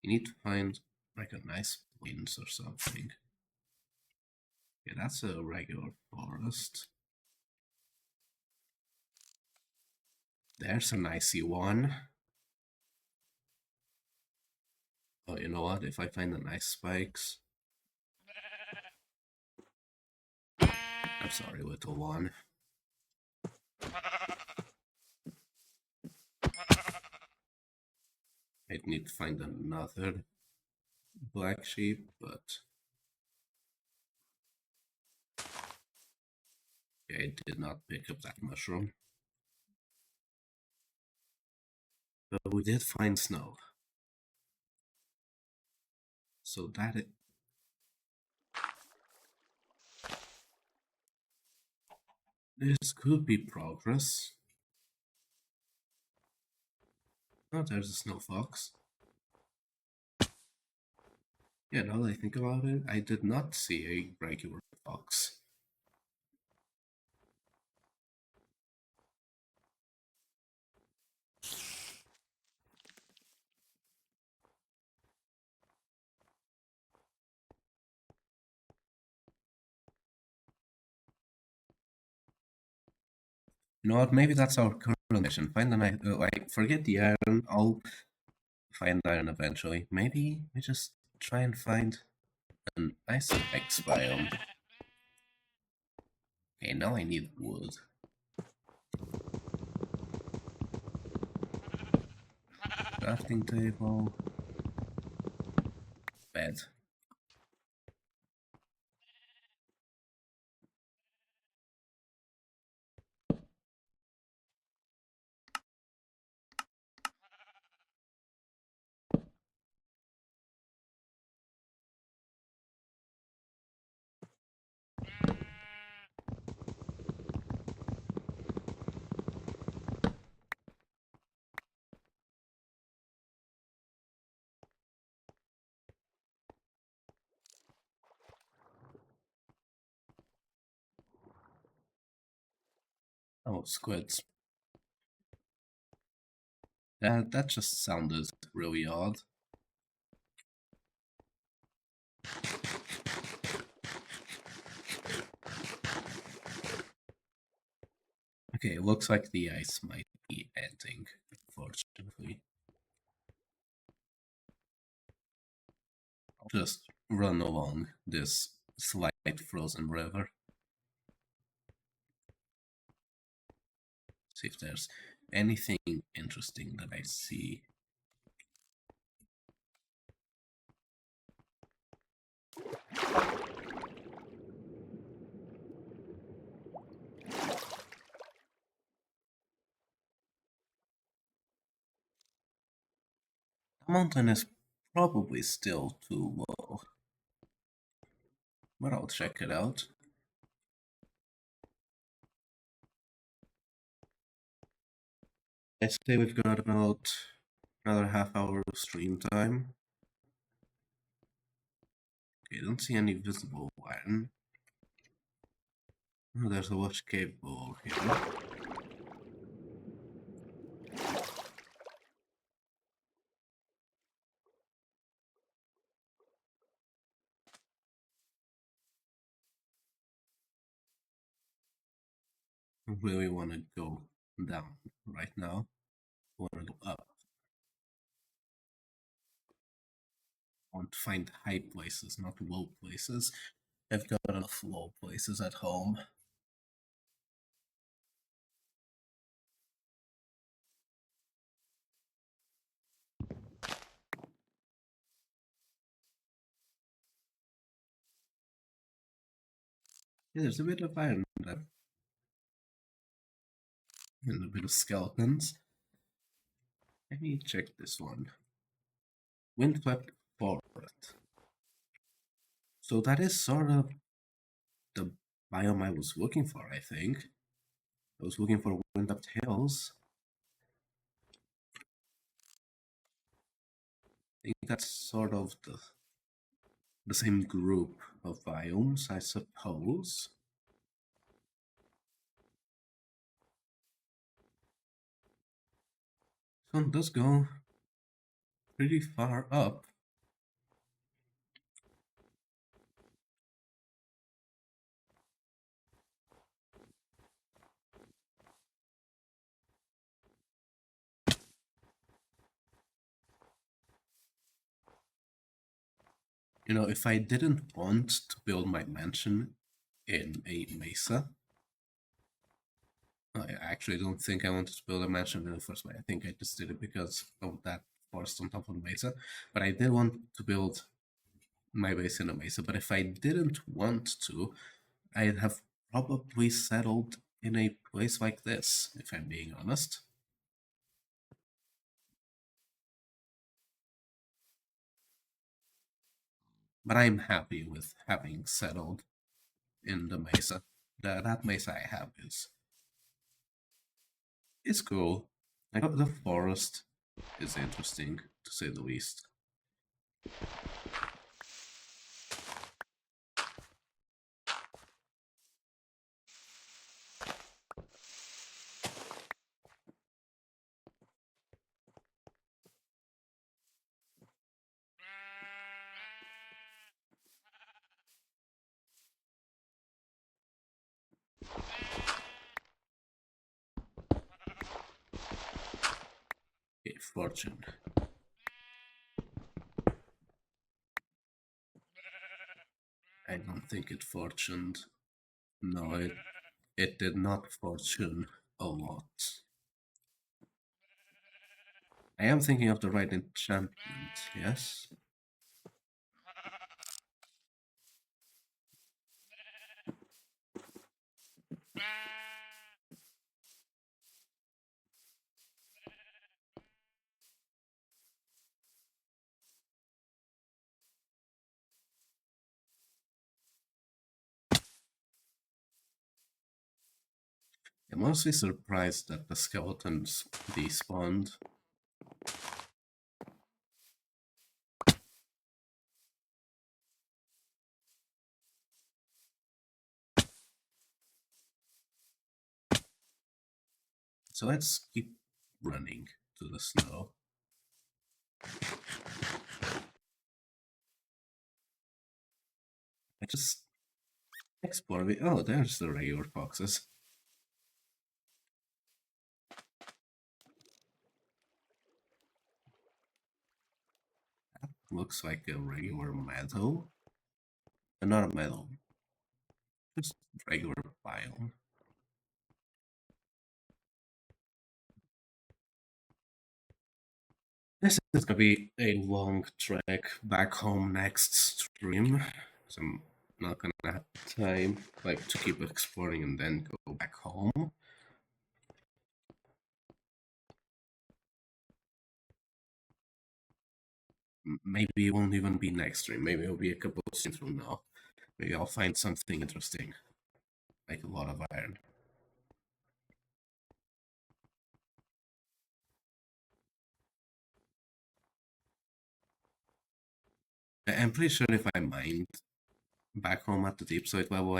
Speaker 1: You need to find like a nice plains or something. Yeah, that's a regular forest. There's an icy one. Oh, you know what? If I find the nice spikes... I'm sorry, little one. I'd need to find another black sheep, but... yeah, I did not pick up that mushroom. But we did find snow. So that it... this could be progress. Oh, there's a snow fox. Yeah, now that I think about it, I did not see a regular fox. You know what? Maybe that's our current mission. Find the night. Like, forget the iron. I'll find iron eventually. Maybe we just try and find an ice X biome. Okay, now I need wood. Crafting table. Bed. Oh, squids. That just sounded really odd. Okay, it looks like the ice might be ending, unfortunately. I'll just run along this slight frozen river. See if there's anything interesting that I see. The mountain is probably still too low, but I'll check it out. I say we've got about another half hour of stream time. Okay, don't see any visible iron. Oh, there's a watch cave bowl here. I really want to go down right now. I want to go up. I want to find high places, not low places. I've got enough low places at home. Yeah, there's a bit of iron there. And a bit of skeletons. Let me check this one. Windswept forest. So that is sort of the biome I was looking for, I think. I was looking for windswept hills. I think that's sort of the same group of biomes, I suppose. This one does go pretty far up. You know, if I didn't want to build my mansion in a mesa, I actually don't think I wanted to build a mansion in the first place. I think I just did it because of that forest on top of the mesa. But I did want to build my base in a mesa. But if I didn't want to, I'd have probably settled in a place like this, if I'm being honest. But I'm happy with having settled in the mesa. That mesa I have is cool. Like the forest is interesting, to say the least. Okay, fortune. I don't think it fortuned. No, it did not fortune a lot. I am thinking of the right enchantment, yes? I'm honestly surprised that the skeletons despawned. So let's keep running to the snow. I just explore the... Oh, there's the regular foxes. That looks like a regular meadow. Not a meadow. Just regular biome. This is gonna be a long trek back home next stream. So I'm not gonna have time like to keep exploring and then go back home. Maybe it won't even be next stream. Maybe it'll be a couple of streams from now. Maybe I'll find something interesting, like a lot of iron. I'm pretty sure if I mined back home at the deep side level,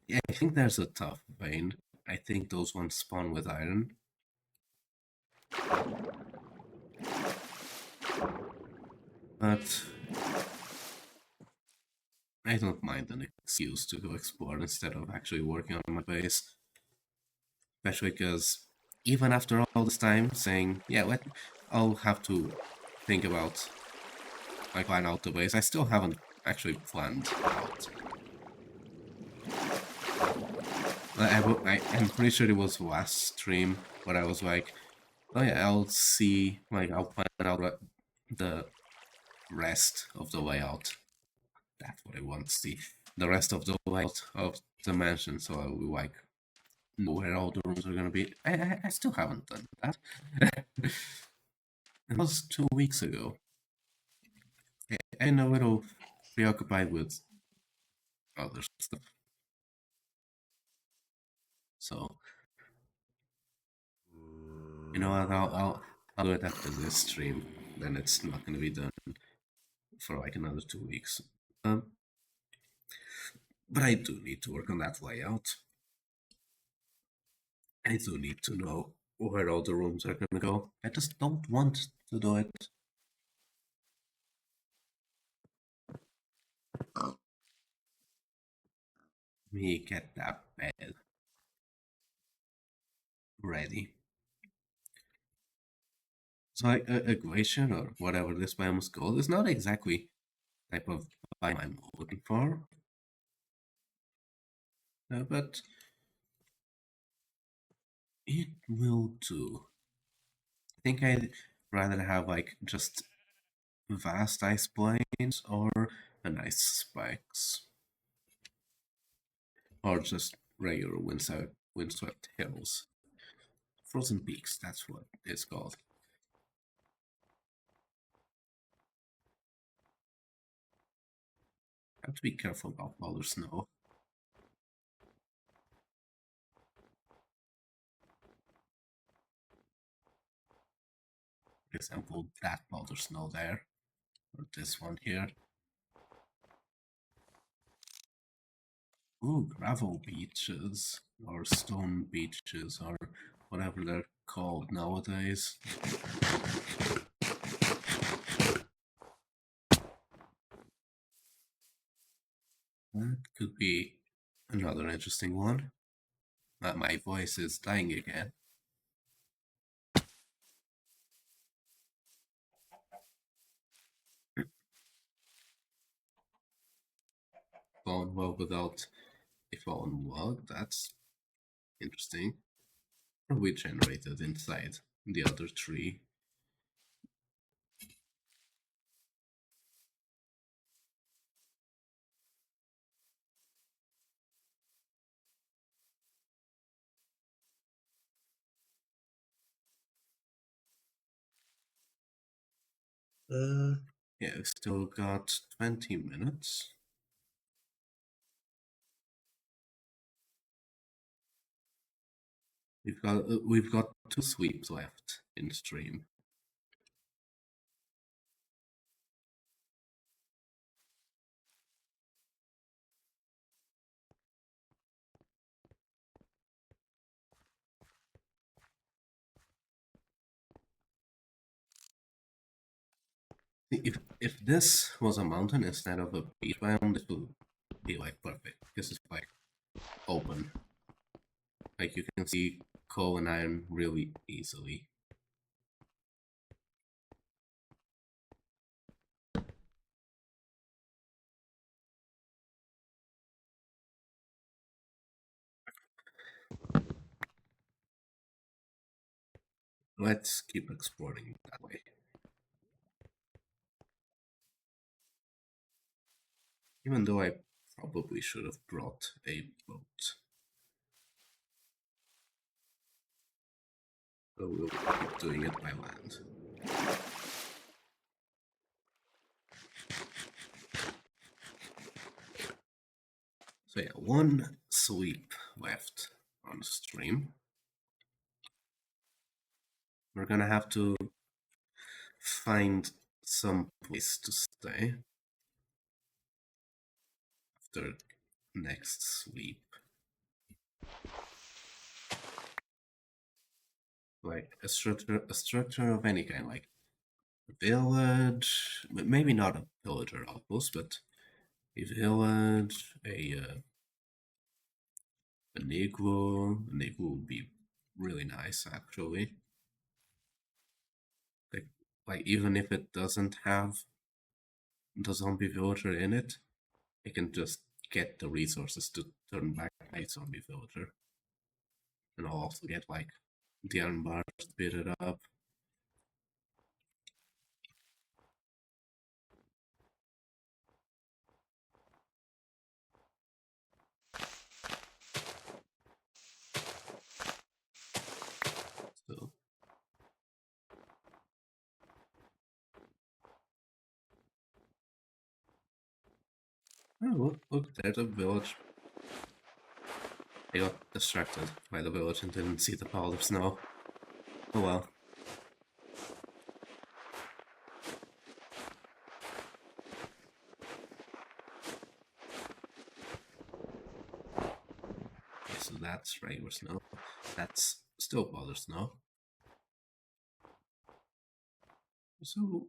Speaker 1: yeah, I think there's a tough vein. I think those ones spawn with iron. But I don't mind an excuse to go explore instead of actually working on my base. Especially because even after all this time saying, yeah, I'll have to think about, like, plan out the base, I still haven't actually planned out. I'm pretty sure it was last stream where I was like, oh yeah, I'll plan out the rest of the layout. That's what I want to see. The rest of the layout of the mansion, so I will like know where all the rooms are gonna be. I still haven't done that. It was 2 weeks ago. I'm a little preoccupied with other stuff. So, you know what, I'll do it after this stream. Then it's not gonna be done for like another 2 weeks. But I do need to work on that layout. I do need to know where all the rooms are gonna go. I just don't want to do it. Let me get that bed ready. So a glacier, or whatever this biome is called, is not exactly the type of biome I'm looking for. But it will do. I think I'd rather have like just vast ice plains or an ice spikes. Or just regular windswept hills. Frozen peaks, that's what it's called. Have to be careful about polar snow. For example, that powder snow there, or this one here. Ooh, gravel beaches, or stone beaches, or whatever they're called nowadays. That could be another interesting one. My voice is dying again. Fallen well without a fallen log, that's interesting. We generated inside the other tree. Yeah, we've still got 20 minutes. We've got 2 sweeps left in stream. If this was a mountain instead of a beach biome, this would be like perfect. This is like open. Like you can see coal and iron really easily. Let's keep exploring that way. Even though I probably should have brought a boat. But we'll keep doing it by land. So yeah, 1 sweep left on the stream. We're gonna have to find some place to stay. after next sweep. Like a structure of any kind, like a village, maybe not a villager outpost, but a village, an igloo. An igloo would be really nice, actually. Like even if it doesn't have the zombie villager in it, I can just get the resources to turn back a zombie villager. And I'll also get like the iron bars to beat it up. So oh, look, there's a village. I got distracted by the village and didn't see the pile of snow. Oh well. Okay, so that's regular snow. That's still powder snow. So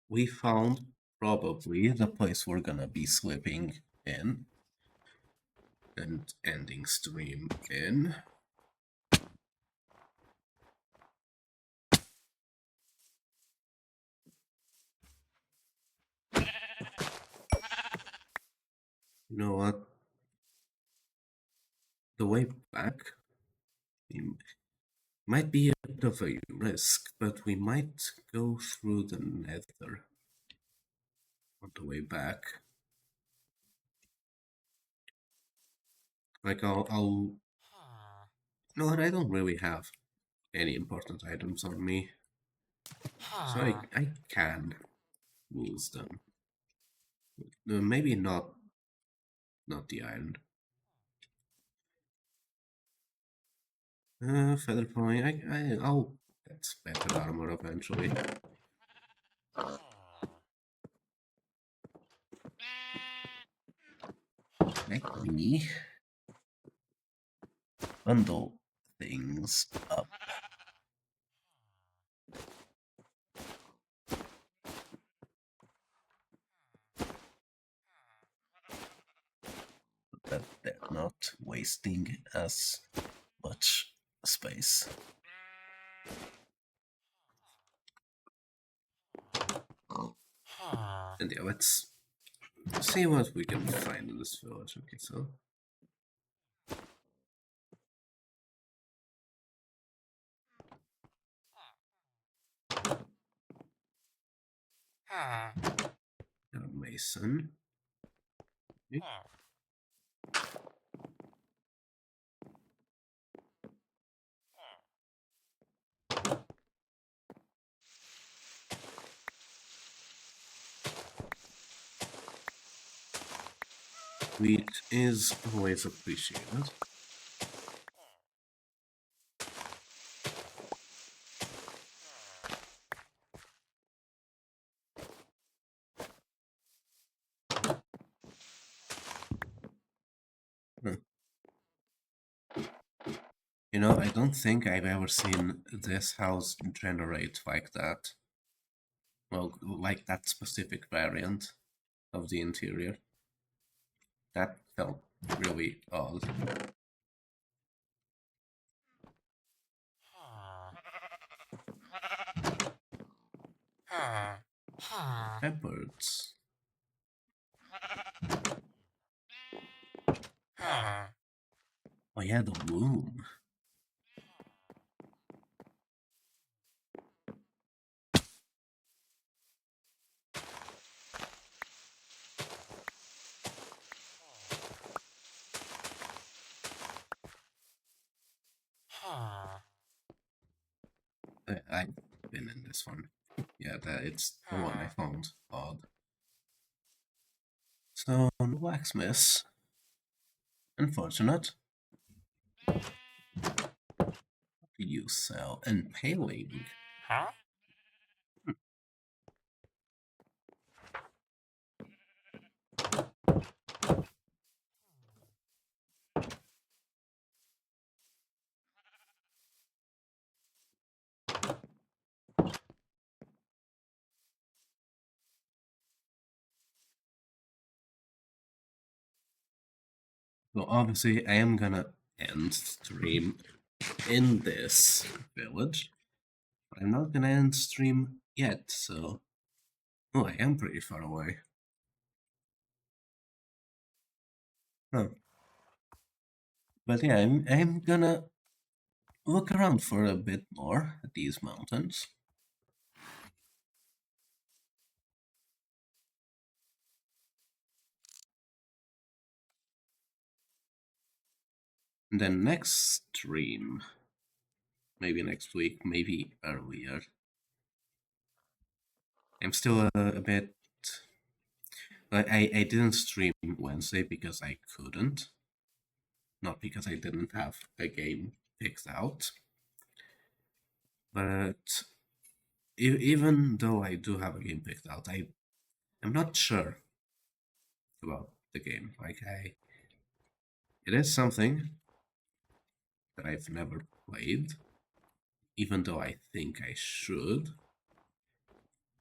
Speaker 1: we found probably the place we're gonna be sleeping in and ending stream in. You know what? The way back might be a bit of a risk, but we might go through the nether on the way back. Like I'll you know what, I don't really have any important items on me. So I can lose them. Maybe not the iron. Feather falling, I'll get better armor eventually. Let me bundle things up. That they're not wasting as much space. And yeah, let's see what we can find in this village. Okay, so a mason. Okay. Wheat is always appreciated. You know, I don't think I've ever seen this house generate like that. Well, like that specific variant of the interior. That felt really odd. Shepherds. Oh yeah, the womb. I've been in this one. Yeah, it's the one I found odd. So, blacksmiths. Unfortunate. What do you sell? Impaling. So obviously I am gonna end stream in this village. But I'm not gonna end stream yet, so... Oh, I am pretty far away. Huh. But yeah, I'm gonna look around for a bit more at these mountains. And then next stream, maybe next week, maybe earlier. I'm still a bit... I didn't stream Wednesday because I couldn't. Not because I didn't have a game picked out. But even though I do have a game picked out, I'm not sure about the game. It is something that I've never played, even though I think I should.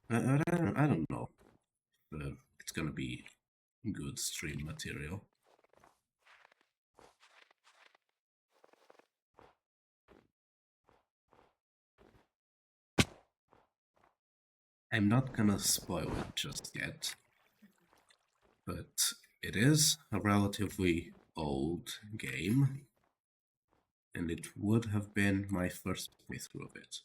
Speaker 1: I don't know. It's gonna be good stream material. I'm not gonna spoil it just yet, but it is a relatively old game, and it would have been my first playthrough of it.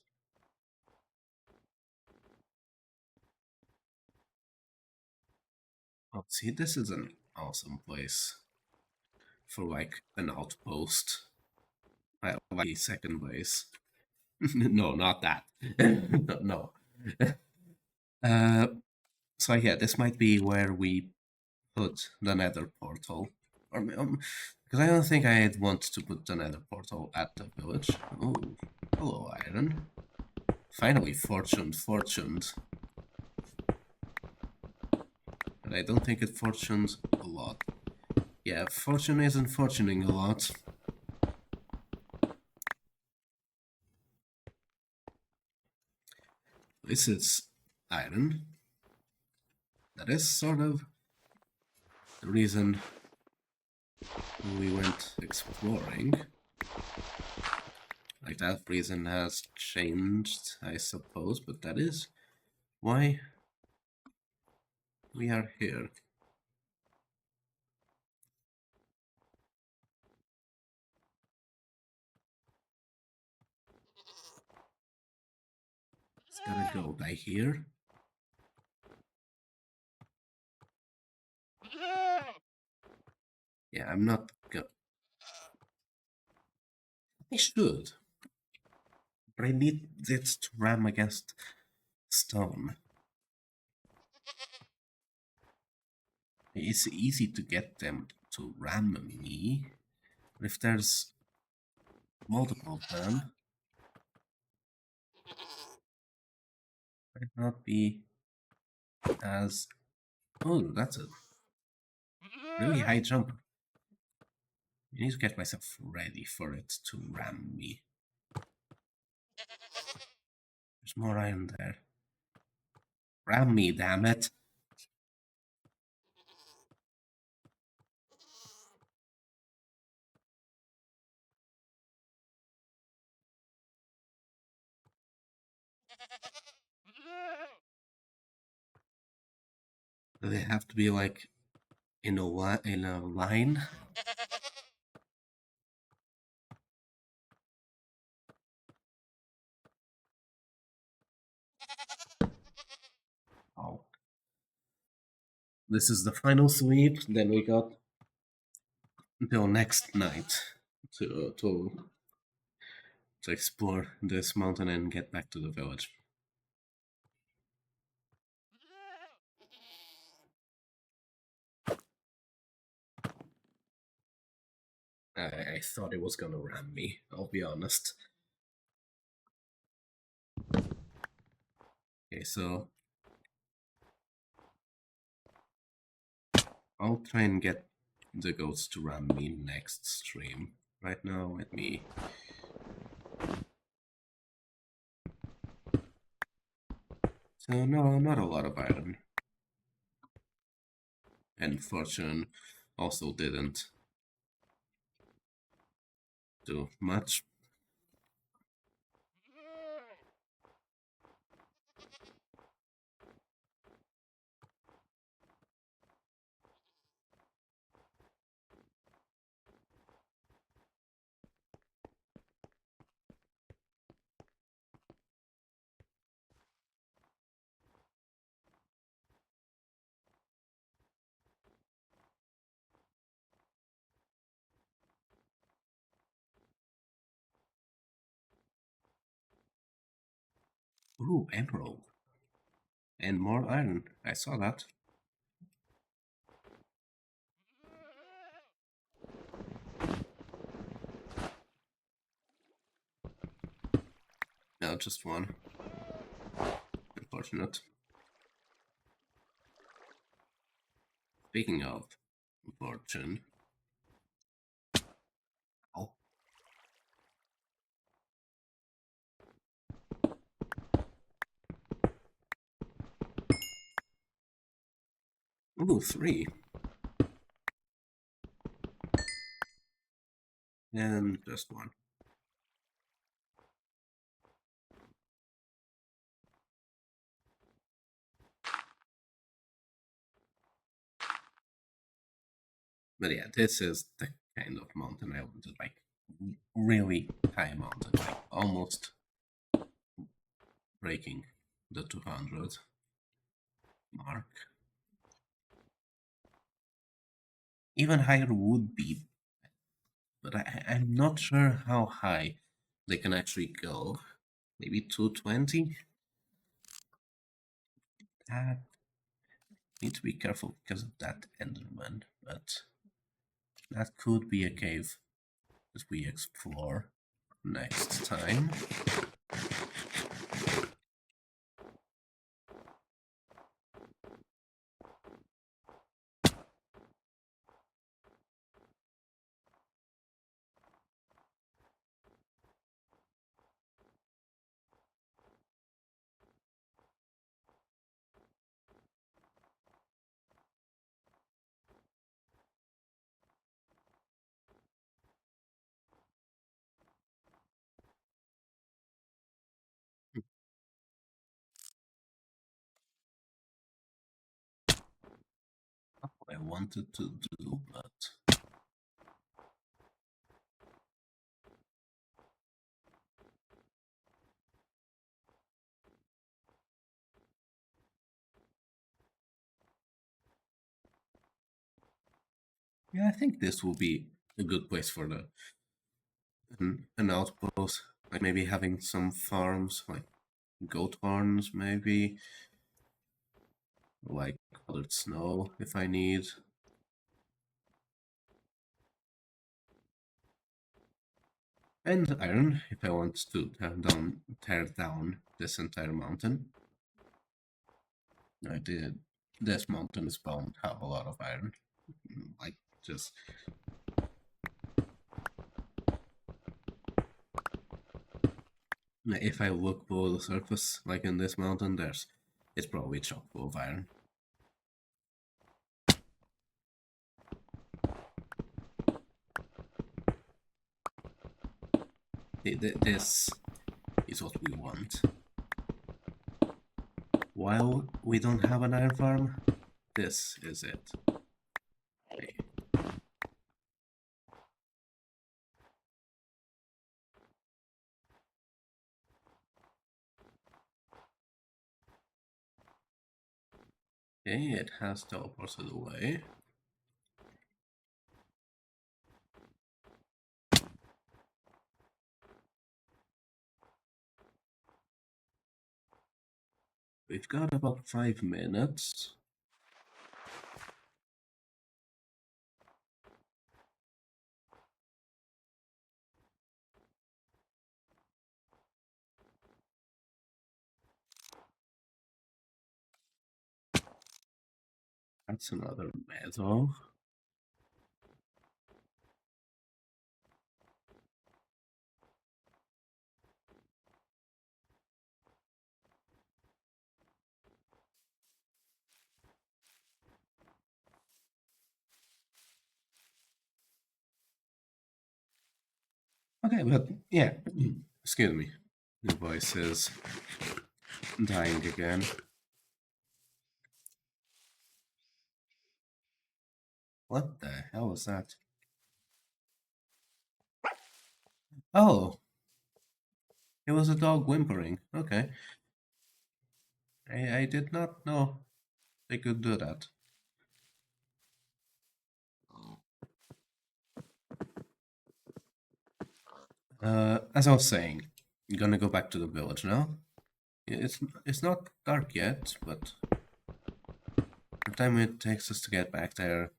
Speaker 1: Oh, see, this is an awesome place for like an outpost. I like a second base. No, not that. No. So yeah, this might be where we put the nether portal. Or because I don't think I'd want to put the nether portal at the village. Oh, hello, Iron. Finally, fortuned. But I don't think it fortunes a lot. Yeah, fortune isn't fortuning a lot. This is iron. That is sort of the reason we went exploring. Like, that reason has changed, I suppose, but that is why we are here. It's gotta go by here. Yeah, I'm not gonna... I should. But I need it to ram against stone. It's easy to get them to ram me. But if there's multiple of them, it might not be as... Oh, that's a really high jump. I need to get myself ready for it to ram me. There's more iron there. Ram me, damn it. Do they have to be like in a line? Oh. This is the final sweep, then we got until next night to explore this mountain and get back to the village. I thought it was gonna ram me, I'll be honest. Okay, so I'll try and get the goats to ram me next stream. Right now, let me... So no, not a lot of iron. And fortune also didn't do much. Ooh, emerald. And more iron. I saw that. No, just one. Unfortunate. Speaking of fortune. Oh. Ooh, 3. And just 1. But yeah, this is the kind of mountain I wanted, like really high mountain, like almost breaking the 200 mark. Even higher would be, but I'm not sure how high they can actually go. Maybe 220? That need to be careful because of that Enderman, but that could be a cave that we explore next time. I wanted to do, but yeah, I think this will be a good place for an outpost. Like maybe having some farms, like goat farms, maybe, like colored snow if I need. And iron if I want to tear down this entire mountain. I did. This mountain is bound to have a lot of iron. Like just if I look below the surface, like in this mountain, it's probably chock full of iron. This is what we want. While we don't have an iron farm, this is it. Okay. Okay, it has teleported away. We've got about 5 minutes. That's another meadow. Okay, but yeah, excuse me. The voice is dying again. What the hell is that? Oh, it was a dog whimpering. Okay. I did not know they could do that. As I was saying, I'm gonna go back to the village now. It's not dark yet, but the time it takes us to get back there,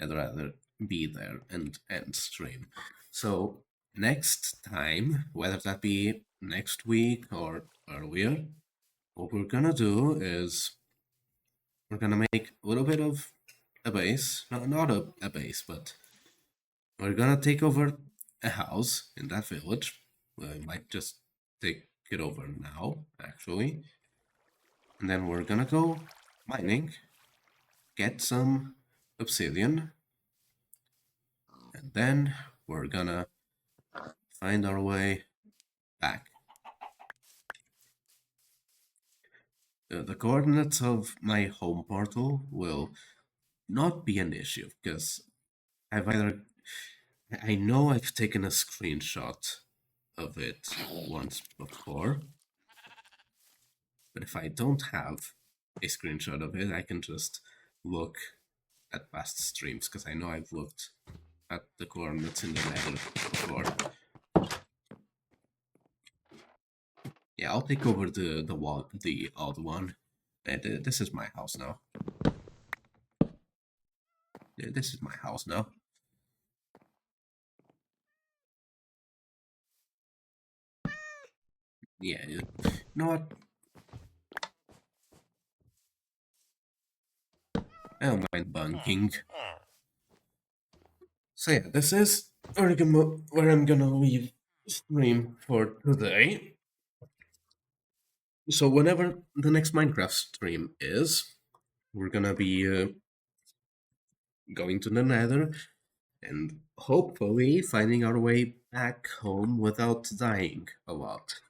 Speaker 1: I'd rather be there and end stream. So next time, whether that be next week or earlier, what we're gonna do is we're gonna make a little bit of a base. No, not a base, but we're gonna take over a house in that village. We might just take it over now, actually. And then we're gonna go mining, get some obsidian, and then we're gonna find our way back. The coordinates of my home portal will not be an issue because I know I've taken a screenshot of it once before, but if I don't have a screenshot of it, I can just look at past streams because I know I've looked at the coordinates in the nether before. Yeah, I'll take over the odd one. This is my house now. This is my house now. Yeah, you know what? I don't mind bunking. So yeah, this is where I'm gonna leave stream for today. So whenever the next Minecraft stream is, we're gonna be going to the Nether and hopefully finding our way back home without dying a lot.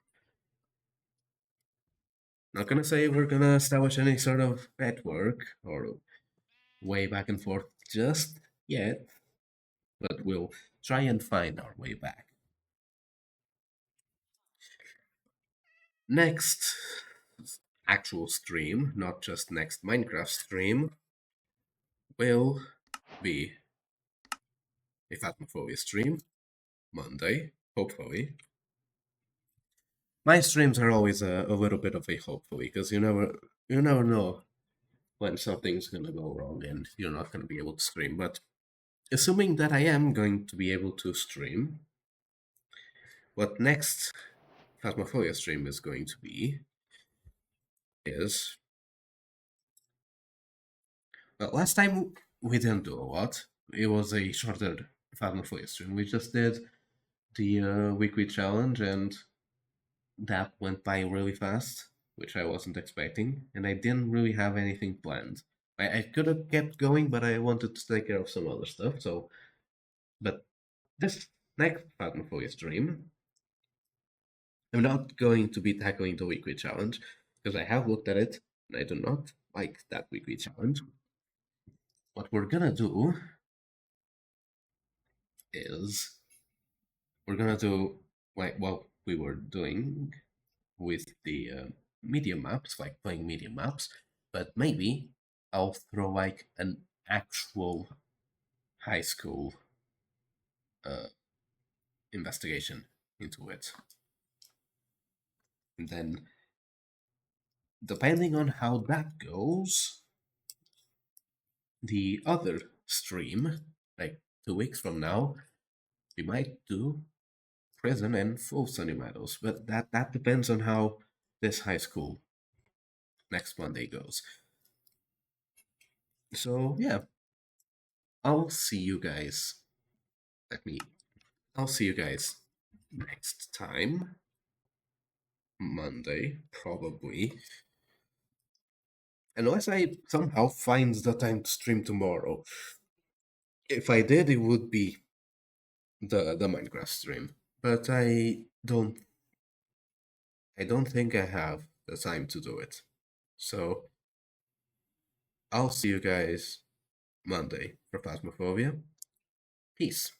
Speaker 1: Not gonna say we're gonna establish any sort of network or way back and forth just yet, but we'll try and find our way back. Next actual stream, not just next Minecraft stream, will be a Phasmophobia stream, Monday, hopefully. My streams are always a little bit of a hopefully, because you never know when something's gonna go wrong and you're not gonna be able to stream. But assuming that I am going to be able to stream, what next Phasmophobia stream is going to be is... Well, last time we didn't do a lot. It was a shorter Phasmophobia stream. We just did the weekly challenge, and that went by really fast, which I wasn't expecting, and I didn't really have anything planned. I could have kept going, but I wanted to take care of some other stuff, so... But this next Phasmophobia stream, I'm not going to be tackling the weekly challenge, because I have looked at it, and I do not like that weekly challenge. What we're gonna do is we're gonna do like what we were doing with the medium maps, like playing medium maps, but maybe I'll throw like an actual high school investigation into it. And then, depending on how that goes, the other stream, like 2 weeks from now, we might do prison and full Sunny Meadows, but that depends on how this high school next Monday goes. So yeah, I'll see you guys. I'll see you guys next time. Monday, probably. Unless I somehow find the time to stream tomorrow. If I did, it would be the Minecraft stream, but I don't think I have the time to do it. So I'll see you guys Monday for Phasmophobia. Peace.